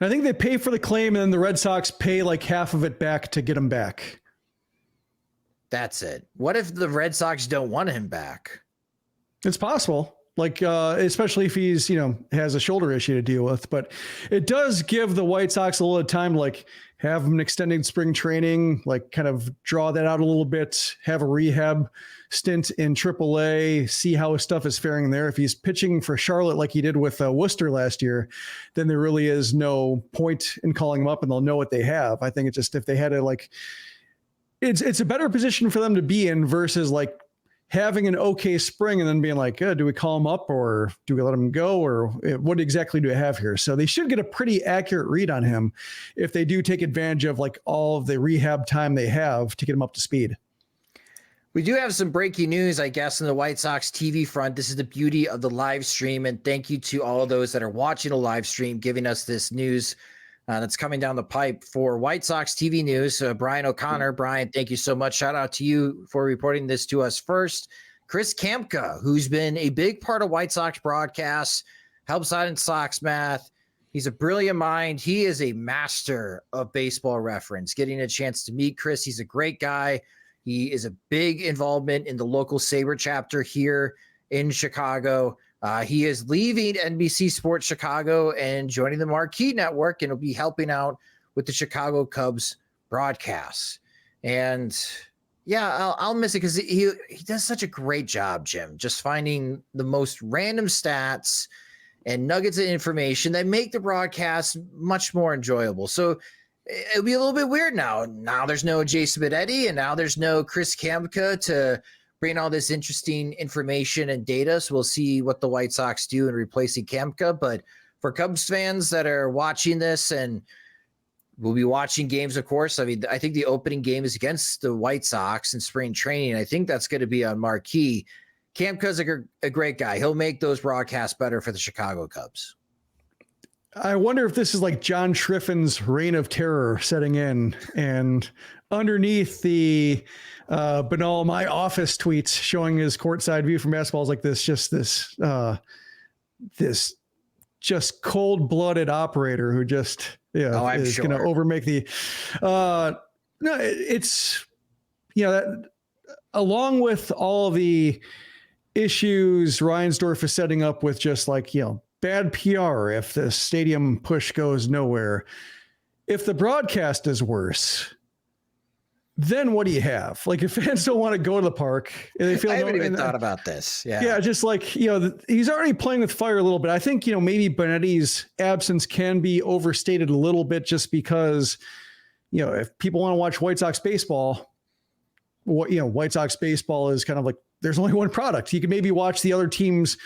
I think they pay for the claim, and then the Red Sox pay like half of it back to get him back. That's it. What if the Red Sox don't want him back? It's possible. Like, especially if he's, has a shoulder issue to deal with. But it does give the White Sox a little time to, like, have an extended spring training, like kind of draw that out a little bit, have a rehab stint in AAA, see how his stuff is faring there. If he's pitching for Charlotte like he did with Worcester last year, then there really is no point in calling him up, and they'll know what they have. I think it's just if they had to, like, it's a better position for them to be in versus, like, having an okay spring and then being like, do we call him up or do we let him go, or what exactly do we have here? So they should get a pretty accurate read on him if they do take advantage of, like, all of the rehab time they have to get him up to speed. We do have some breaking news, I guess, on the White Sox TV front. This is the beauty of the live stream. And thank you to all of those that are watching the live stream, giving us this news that's coming down the pipe for White Sox TV news. Brian O'Connor. Brian, thank you so much. Shout out to you for reporting this to us first. Chris Kamka, who's been a big part of White Sox broadcasts, helps out in Sox Math. He's a brilliant mind. He is a master of baseball reference. Getting a chance to meet Chris, he's a great guy. He is a big involvement in the local Sabre chapter here in Chicago. He is leaving NBC Sports Chicago and joining the Marquee Network, and will be helping out with the Chicago Cubs broadcasts. And yeah, I'll miss it because he does such a great job, Jim, just finding the most random stats and nuggets of information that make the broadcast much more enjoyable. So it'll be a little bit weird now. Now there's no Jason Benetti, and now there's no Chris Kamka to bring all this interesting information and data. So we'll see what the White Sox do in replacing Kamka. But for Cubs fans that are watching this, and we'll be watching games, of course. I mean, I think the opening game is against the White Sox in spring training. I think that's going to be on Marquee. Kamka's a great guy. He'll make those broadcasts better for the Chicago Cubs. I wonder if this is like John Schriffin's reign of terror setting in, and underneath the banal my office tweets showing his courtside view from basketball is like this just cold-blooded operator who just is going to overmake the it's that along with all the issues Reinsdorf is setting up with just like bad PR if the stadium push goes nowhere. If the broadcast is worse, then what do you have? Like, if fans don't want to go to the park, they feel I haven't even thought about this. Yeah, just like, he's already playing with fire a little bit. I think, maybe Benetti's absence can be overstated a little bit just because, if people want to watch White Sox baseball, White Sox baseball is kind of like, there's only one product. You can maybe watch the other team's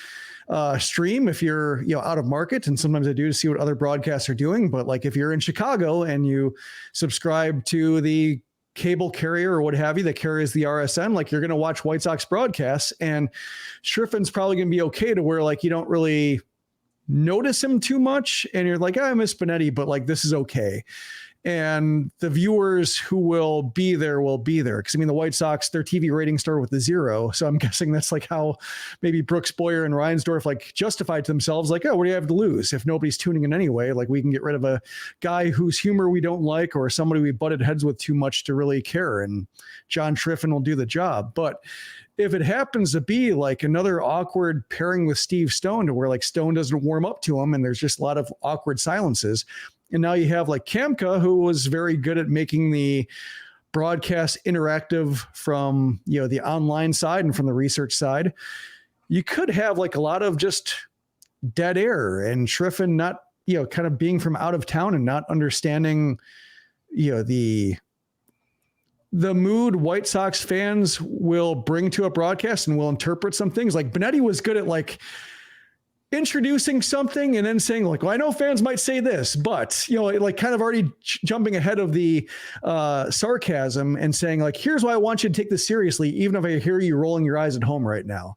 stream if you're out of market, and sometimes I do to see what other broadcasts are doing. But like if you're in Chicago and you subscribe to the cable carrier or what have you that carries the RSN, like you're going to watch White Sox broadcasts, and Schriffin's probably going to be okay to where like you don't really notice him too much, and you're like, I miss Benetti, but like this is okay. and the viewers who will be there. Because I mean, the White Sox, their TV ratings start with a 0. So I'm guessing that's like how maybe Brooks, Boyer, and Reinsdorf like justified to themselves, like, oh, what do you have to lose? If nobody's tuning in anyway, like we can get rid of a guy whose humor we don't like or somebody we butted heads with too much to really care. And John Triffin will do the job. But if it happens to be like another awkward pairing with Steve Stone to where like Stone doesn't warm up to him and there's just a lot of awkward silences, and now you have like Kamka, who was very good at making the broadcast interactive from, the online side and from the research side, you could have like a lot of just dead air and Triffin not, kind of being from out of town and not understanding, the mood White Sox fans will bring to a broadcast and will interpret some things. Like Benetti was good at like introducing something and then saying like, well, I know fans might say this, but like kind of already jumping ahead of the sarcasm and saying like, here's why I want you to take this seriously, even if I hear you rolling your eyes at home right now.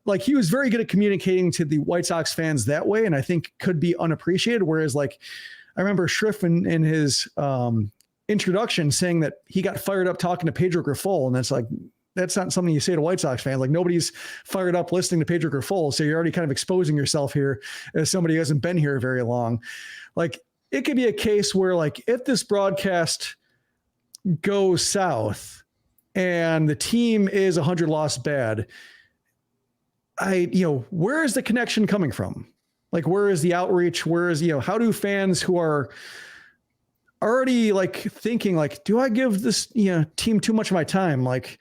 Like he was very good at communicating to the White Sox fans that way, and I think could be unappreciated. Whereas like I remember Schriff in his introduction saying that he got fired up talking to Pedro Grifol, and that's not something you say to White Sox fans. Like nobody's fired up listening to Pedro Grifol. So you're already kind of exposing yourself here as somebody who hasn't been here very long. Like it could be a case where like, if this broadcast goes south and the team is 100 loss bad, where is the connection coming from? Like, where is the outreach? Where is, how do fans who are already like thinking like, do I give this, team too much of my time? Like,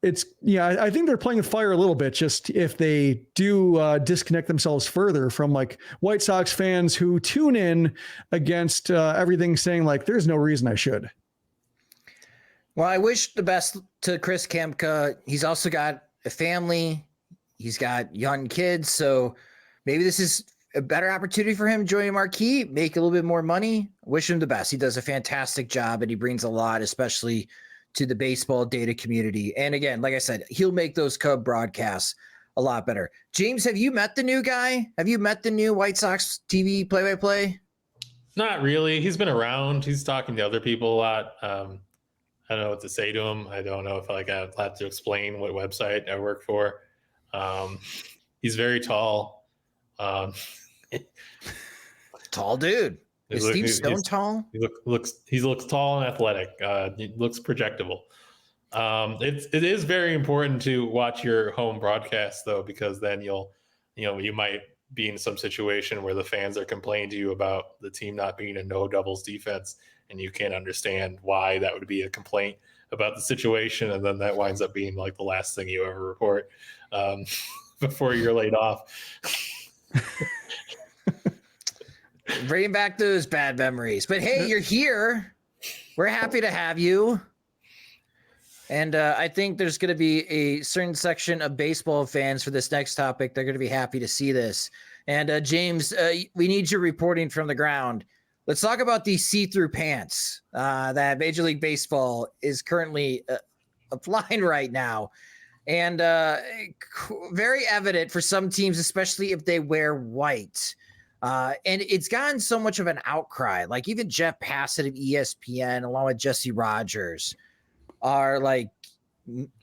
it's, I think they're playing with fire a little bit, just if they do disconnect themselves further from like White Sox fans who tune in against everything, saying like, there's no reason I should. Well, I wish the best to Chris Kamka. He's also got a family. He's got young kids. So maybe this is a better opportunity for him joining Marquee, make a little bit more money. Wish him the best. He does a fantastic job and he brings a lot, especially to the baseball data community. And again, like I said, he'll make those Cub broadcasts a lot better. James, have you met the new guy? Have you met the new White Sox TV play-by-play? Not really. He's been around. He's talking to other people a lot. I don't know what to say to him. I don't know if I have to explain what website I work for. He's very tall. Tall dude. Is Steve Stone tall? He looks tall and athletic. He looks projectable. It is very important to watch your home broadcast though, because then you might be in some situation where the fans are complaining to you about the team not being a no doubles defense, and you can't understand why that would be a complaint about the situation, and then that winds up being like the last thing you ever report before you're laid off. Bringing back those bad memories. But hey, you're here. We're happy to have you. And I think there's going to be a certain section of baseball fans for this next topic. They're going to be happy to see this. And James, we need your reporting from the ground. Let's talk about these see-through pants that Major League Baseball is currently applying right now. And very evident for some teams, especially if they wear white. And it's gotten so much of an outcry. Like even Jeff Passett of ESPN, along with Jesse Rogers, are like,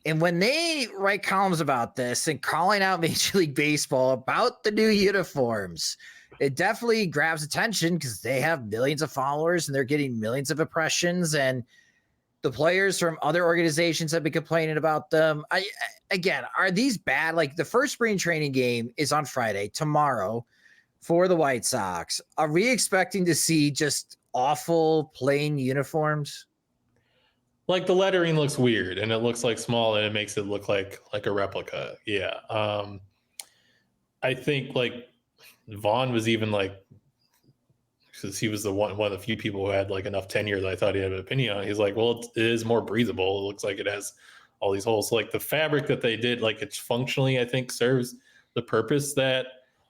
and when they write columns about this and calling out Major League Baseball about the new uniforms, it definitely grabs attention because they have millions of followers and they're getting millions of impressions. And the players from other organizations have been complaining about them. Again, are these bad? Like the first spring training game is on Friday, tomorrow, for the White Sox. Are we expecting to see just awful plain uniforms? Like the lettering looks weird and it looks like small and it makes it look like a replica. Yeah. I think like Vaughn was even like, because he was one of the few people who had like enough tenure that I thought he had an opinion on. He's like, well, it is more breathable. It looks like it has all these holes. So like the fabric that they did, like it's functionally, I think, serves the purpose that,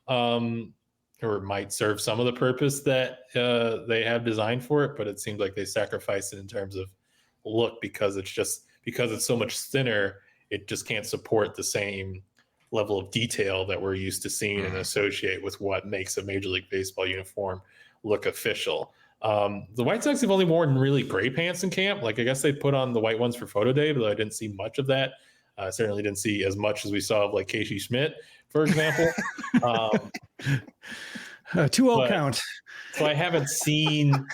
or might serve some of the purpose that they have designed for it. But it seems like they sacrificed it in terms of look because it's so much thinner. It just can't support the same level of detail that we're used to seeing and associate with what makes a Major League Baseball uniform look official. The White Sox have only worn really gray pants in camp. Like, I guess they put on the white ones for photo day, but I didn't see much of that. I certainly didn't see as much as we saw of like Casey Schmidt, for example. 2-0 count. So I haven't seen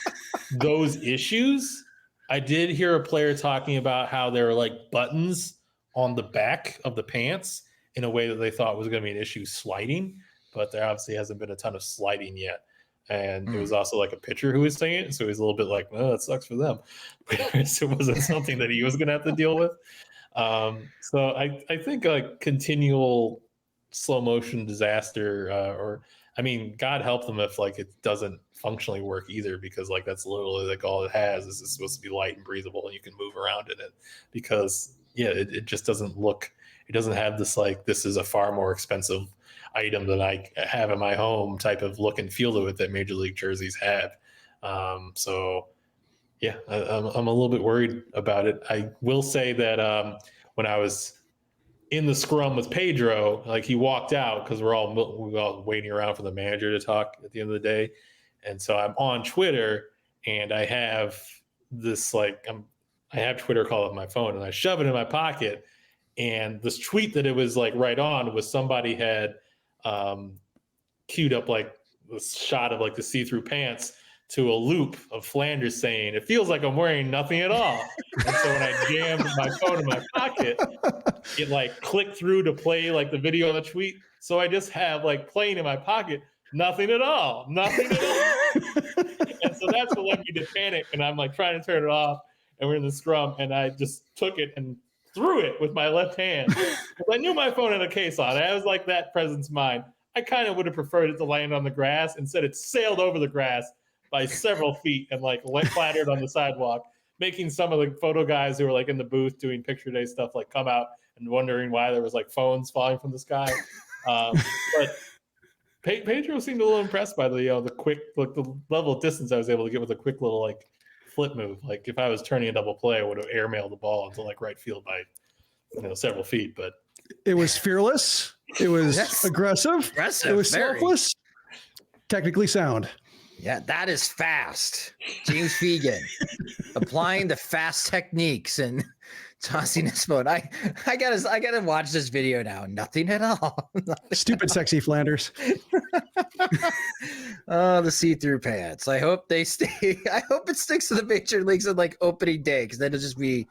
those issues. I did hear a player talking about how there were like buttons on the back of the pants in a way that they thought was going to be an issue sliding, but there obviously hasn't been a ton of sliding yet. And it was also like a pitcher who was saying it, so he's a little bit like, "Oh, it sucks for them." So it wasn't something that he was going to have to deal with. So I think a continual slow motion disaster, or I mean, God help them if like it doesn't functionally work either, because like that's literally like all it has is it's supposed to be light and breathable and you can move around in it, because it just doesn't look, it doesn't have this like, this is a far more expensive item than I have in my home type of look and feel to it that Major League jerseys have. So yeah, I'm a little bit worried about it. I will say that when I was in the scrum with Pedro, like he walked out because we were all waiting around for the manager to talk at the end of the day. And so I'm on Twitter and I have this like, I have Twitter call up my phone and I shove it in my pocket. And this tweet that it was like right on was somebody had queued up like this shot of like the see-through pants to a loop of Flanders saying, "It feels like I'm wearing nothing at all." And so when I jammed my phone in my pocket, it like clicked through to play like the video on the tweet. So I just have like playing in my pocket, nothing at all. And so that's what led me to panic. And I'm like trying to turn it off. And we're in the scrum. And I just took it and threw it with my left hand. I knew my phone had a case on it. I was like, that presence mine. I kind of would have preferred it to land on the grass. Instead, it sailed over the grass by several feet and like clattered on the sidewalk, making some of the photo guys who were like in the booth doing picture day stuff like come out and wondering why there was like phones falling from the sky. But Pedro seemed a little impressed by the quick, like the level of distance I was able to get with a quick little like flip move. Like if I was turning a double play, I would have airmailed the ball into like right field by several feet. But it was fearless. It was aggressive. It was selfless. Technically sound. Yeah, that is fast. James Fegan applying the fast techniques and tossing his phone. I gotta watch this video now. Nothing at all. Stupid sexy Flanders. Oh, the see-through pants. I hope they stay. I hope it sticks to the major leagues on like opening day, because that'll just be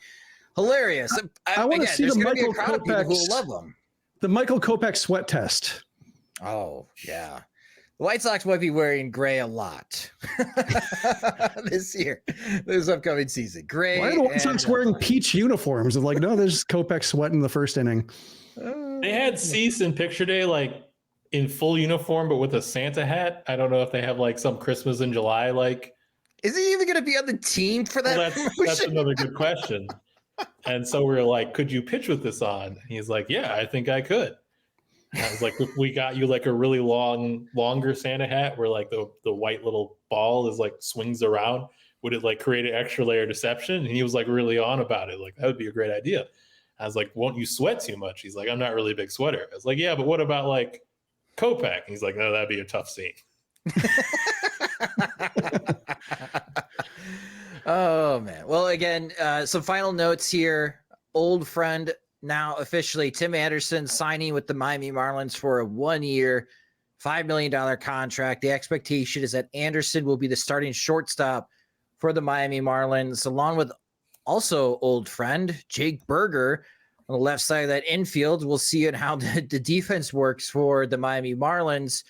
hilarious. I want to see the Michael Kopech who love them. The Michael Kopech sweat test. Oh yeah. The White Sox might be wearing gray a lot this year, this upcoming season. Gray. Why are the White Sox wearing peach uniforms? Of like, no, there's Kopech sweating the first inning. They had Cease in picture day, like in full uniform, but with a Santa hat. I don't know if they have like some Christmas in July. Like, is he even going to be on the team for that? Well, that's another good question. And so we were like, could you pitch with this on? And he's like, yeah, I think I could. And I was like, if we got you like a really longer Santa hat where like the white little ball is like swings around, would it like create an extra layer of deception? And he was like really on about it. Like, that would be a great idea. I was like, won't you sweat too much? He's like, I'm not really a big sweater. I was like, yeah, but what about like Kopech? And he's like, no, that'd be a tough scene. Oh man. Well, again, some final notes here. Old friend, now officially Tim Anderson signing with the Miami Marlins for a 1-year, $5 million contract. The expectation is that Anderson will be the starting shortstop for the Miami Marlins, along with also old friend Jake Berger on the left side of that infield. We'll see how the defense works for the Miami Marlins.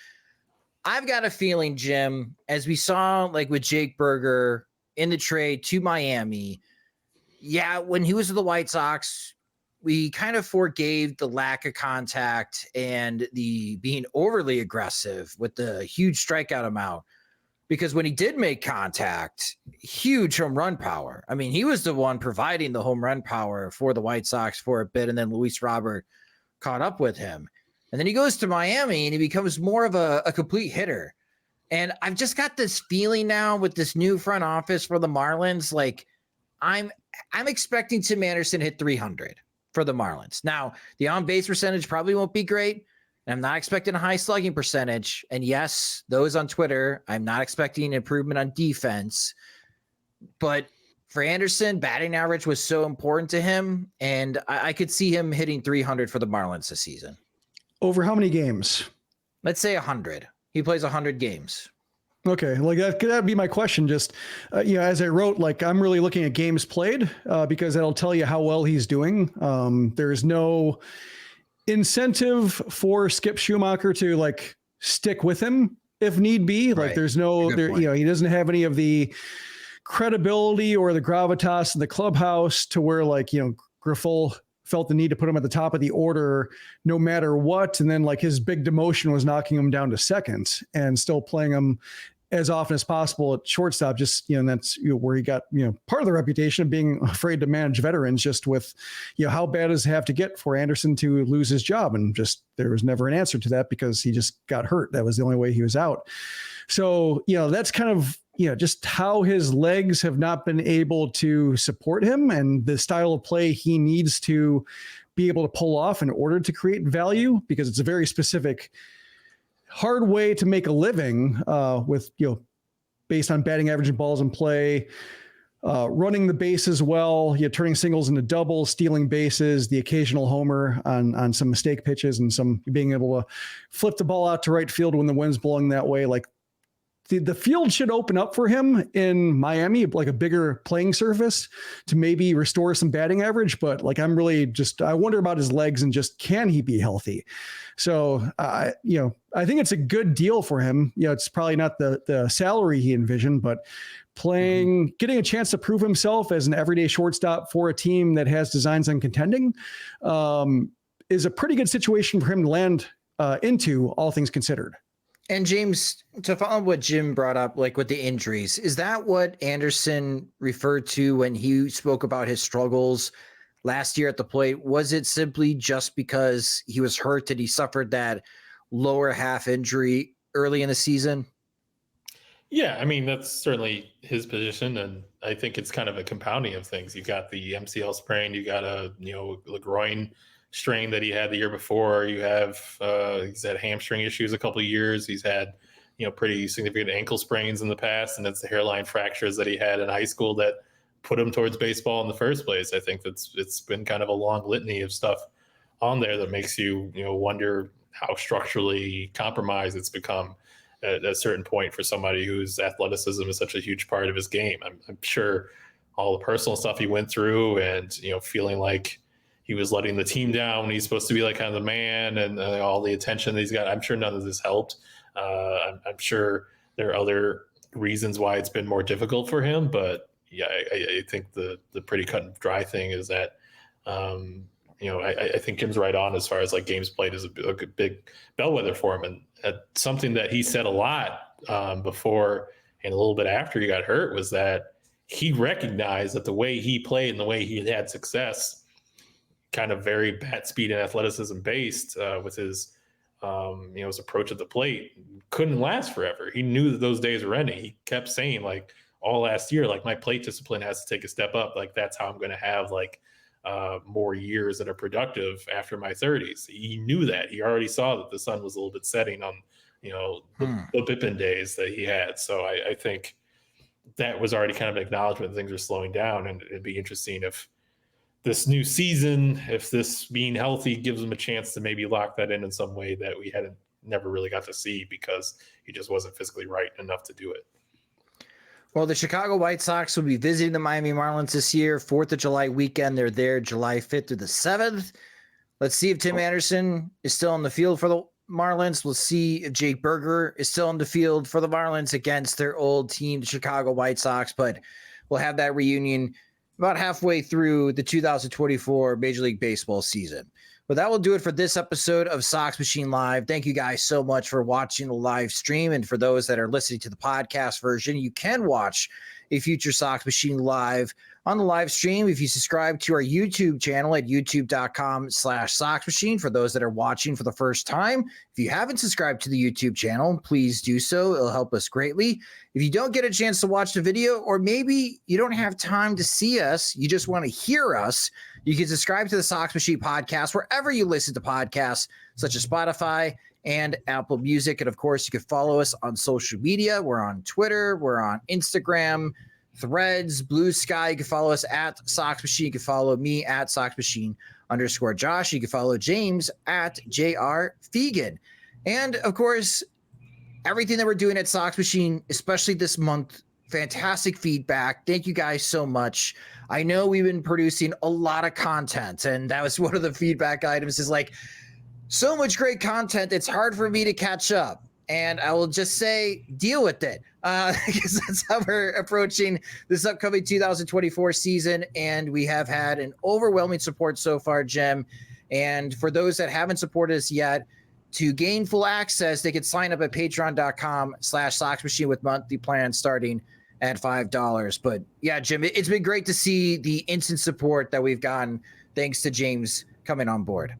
I've got a feeling, Jim, as we saw like with Jake Berger in the trade to Miami, yeah, when he was with the White Sox, we kind of forgave the lack of contact and the being overly aggressive with the huge strikeout amount, because when he did make contact, huge home run power. I mean, he was the one providing the home run power for the White Sox for a bit, and then Luis Robert caught up with him. And then he goes to Miami and he becomes more of a complete hitter. And I've just got this feeling now with this new front office for the Marlins, like I'm expecting Tim Anderson to hit 300 for the Marlins. Now, the on-base percentage probably won't be great, And I'm not expecting a high slugging percentage. And yes, those on Twitter, I'm not expecting improvement on defense. But for Anderson, batting average was so important to him. And I could see him hitting 300 for the Marlins this season. Over how many games? Let's say 100. He plays 100 games. Okay, like that'd be my question. Just as I wrote, like I'm really looking at games played because that'll tell you how well he's doing. There's no incentive for Skip Schumacher to like stick with him if need be. Right. Like there's no, he doesn't have any of the credibility or the gravitas in the clubhouse to where Grifol felt the need to put him at the top of the order no matter what. And then like his big demotion was knocking him down to second and still playing him as often as possible at shortstop. Just, and that's where he got, part of the reputation of being afraid to manage veterans, just with, how bad does it have to get for Anderson to lose his job? And just, there was never an answer to that because he just got hurt. That was the only way he was out. So, that's kind of, just how his legs have not been able to support him and the style of play he needs to be able to pull off in order to create value, because it's a very specific, hard way to make a living with, based on batting average and balls in play, running the bases well, turning singles into doubles, stealing bases, the occasional homer on some mistake pitches, and some being able to flip the ball out to right field when the wind's blowing that way. Like the field should open up for him in Miami, like a bigger playing surface to maybe restore some batting average. But like, I'm really I wonder about his legs and just, can he be healthy? So, I think it's a good deal for him. It's probably not the salary he envisioned, but getting a chance to prove himself as an everyday shortstop for a team that has designs on contending is a pretty good situation for him to land into, all things considered. And James, to follow what Jim brought up, like with the injuries, is that what Anderson referred to when he spoke about his struggles last year at the plate? Was it simply just because he was hurt that he suffered that lower half injury early in the season? Yeah, I mean, that's certainly his position, and I think it's kind of a compounding of things. You got the MCL sprain, you got a groin strain that he had the year before. You have he's had hamstring issues a couple of years. He's had pretty significant ankle sprains in the past, and it's the hairline fractures that he had in high school that put him towards baseball in the first place. I think it's been kind of a long litany of stuff on there that makes you wonder how structurally compromised it's become at a certain point for somebody whose athleticism is such a huge part of his game. I'm sure all the personal stuff he went through and feeling like he was letting the team down when he's supposed to be like kind of the man, and all the attention that he's got. I'm sure none of this helped. I'm sure there are other reasons why it's been more difficult for him, but yeah, I think the pretty cut and dry thing is that, I think Jim's right on as far as like games played is a big bellwether for him. And something that he said a lot before and a little bit after he got hurt was that he recognized that the way he played and the way he had success, kind of very bat speed and athleticism based with his, his approach at the plate, couldn't last forever. He knew that those days were ending. He kept saying like all last year, like my plate discipline has to take a step up. Like that's how I'm going to have like more years that are productive after my 30s. He knew that. He already saw that the sun was a little bit setting on, the Pippin days that he had. So I think that was already kind of an acknowledgement that things are slowing down, and it'd be interesting if this new season, if this being healthy gives him a chance to maybe lock that in some way that we never really got to see because he just wasn't physically right enough to do it. Well, the Chicago White Sox will be visiting the Miami Marlins this year, 4th of July weekend. They're there July 5th through the 7th. Let's see if Tim Anderson is still on the field for the Marlins. We'll see if Jake Berger is still on the field for the Marlins against their old team, the Chicago White Sox. But we'll have that reunion about halfway through the 2024 Major League Baseball season. But that will do it for this episode of Sox Machine Live. Thank you guys so much for watching the live stream. And for those that are listening to the podcast version, you can watch a future Sox Machine Live on the live stream. If you subscribe to our YouTube channel at youtube.com/SoxMachine, for those that are watching for the first time, if you haven't subscribed to the YouTube channel, please do so. It'll help us greatly. If you don't get a chance to watch the video, or maybe you don't have time to see us, you just want to hear us, you can subscribe to the Sox Machine podcast wherever you listen to podcasts, such as Spotify and Apple Music. And of course, you can follow us on social media. We're on Twitter, we're on Instagram, Threads, Blue Sky. You can follow us at Sox Machine. You can follow me at SoxMachine_Josh. You can follow James at JR Fegan. And of course, everything that we're doing at Sox Machine, especially this month, fantastic feedback. Thank you guys so much. I know we've been producing a lot of content, and that was one of the feedback items, is like, so much great content, it's hard for me to catch up. And I will just say, deal with it, because that's how we're approaching this upcoming 2024 season. And we have had an overwhelming support so far, Jim. And for those that haven't supported us yet, to gain full access, they can sign up at patreon.com/SoxMachine with monthly plans starting at $5. But yeah, Jim, it's been great to see the instant support that we've gotten thanks to James coming on board.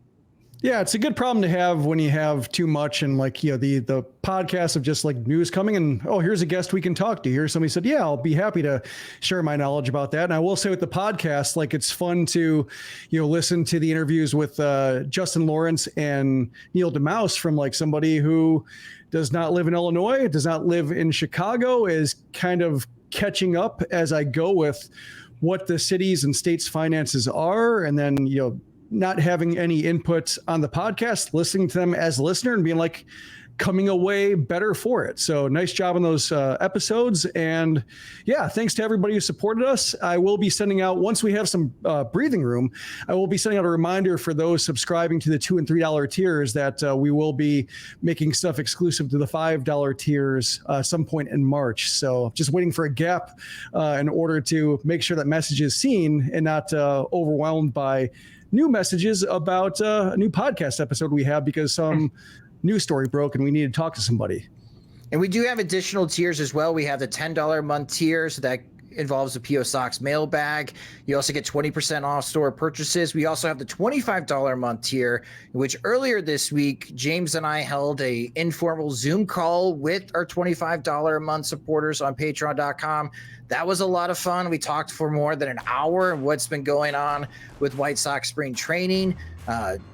Yeah, it's a good problem to have when you have too much, and like, you know, the podcasts of just like news coming and, oh, here's a guest we can talk to. Here, somebody said, yeah, I'll be happy to share my knowledge about that. And I will say with the podcast, like, it's fun to, you know, listen to the interviews with Justin Lawrence and Neil DeMouse from like somebody who does not live in Illinois, does not live in Chicago, is kind of catching up as I go with what the cities and states' finances are, and then, you know, not having any input on the podcast, listening to them as a listener and being like, coming away better for it. So nice job on those episodes. And yeah, thanks to everybody who supported us. I will be sending out, once we have some breathing room, I will be sending out a reminder for those subscribing to the $2 and $3 tiers that we will be making stuff exclusive to the $5 tiers some point in March. So just waiting for a gap in order to make sure that message is seen and not overwhelmed by new messages about a new podcast episode we have because some news story broke and we need to talk to somebody. And we do have additional tiers as well. We have the $10 a month tier, so that involves the P.O. Sox mailbag. You also get 20% off store purchases. We also have the $25 a month tier, which earlier this week, James and I held a informal Zoom call with our $25 a month supporters on patreon.com. That was a lot of fun. We talked for more than an hour on what's been going on with White Sox spring training.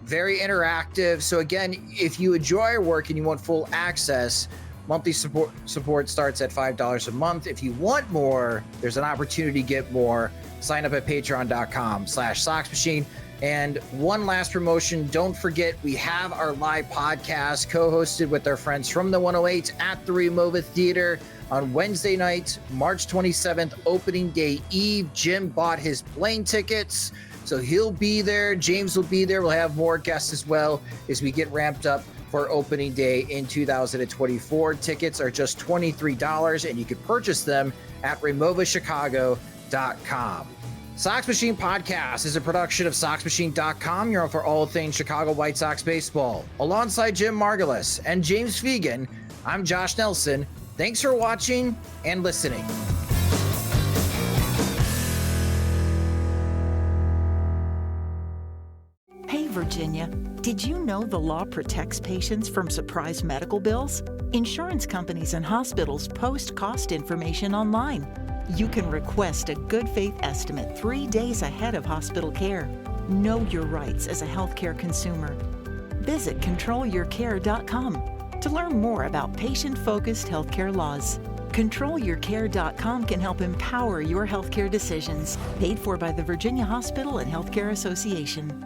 Very interactive. So again, if you enjoy our work and you want full access, monthly support starts at $5 a month. If you want more, there's an opportunity to get more. Sign up at patreon.com/SoxMachine. And one last promotion, don't forget, we have our live podcast co-hosted with our friends from the 108 at the Remova Theater on Wednesday night, March 27th, opening day eve. Jim bought his plane tickets, so he'll be there. James will be there. We'll have more guests as well as we get ramped up for opening day in 2024. Tickets are just $23, and you can purchase them at removachicago.com. Sox Machine Podcast is a production of SoxMachine.com. You're on for all things Chicago White Sox baseball. Alongside Jim Margulis and James Fegan, I'm Josh Nelson. Thanks for watching and listening. Hey, Virginia, did you know the law protects patients from surprise medical bills? Insurance companies and hospitals post cost information online. You can request a good faith estimate 3 days ahead of hospital care. Know your rights as a healthcare consumer. Visit controlyourcare.com to learn more about patient-focused healthcare laws. ControlYourCare.com can help empower your healthcare decisions. Paid for by the Virginia Hospital and Healthcare Association.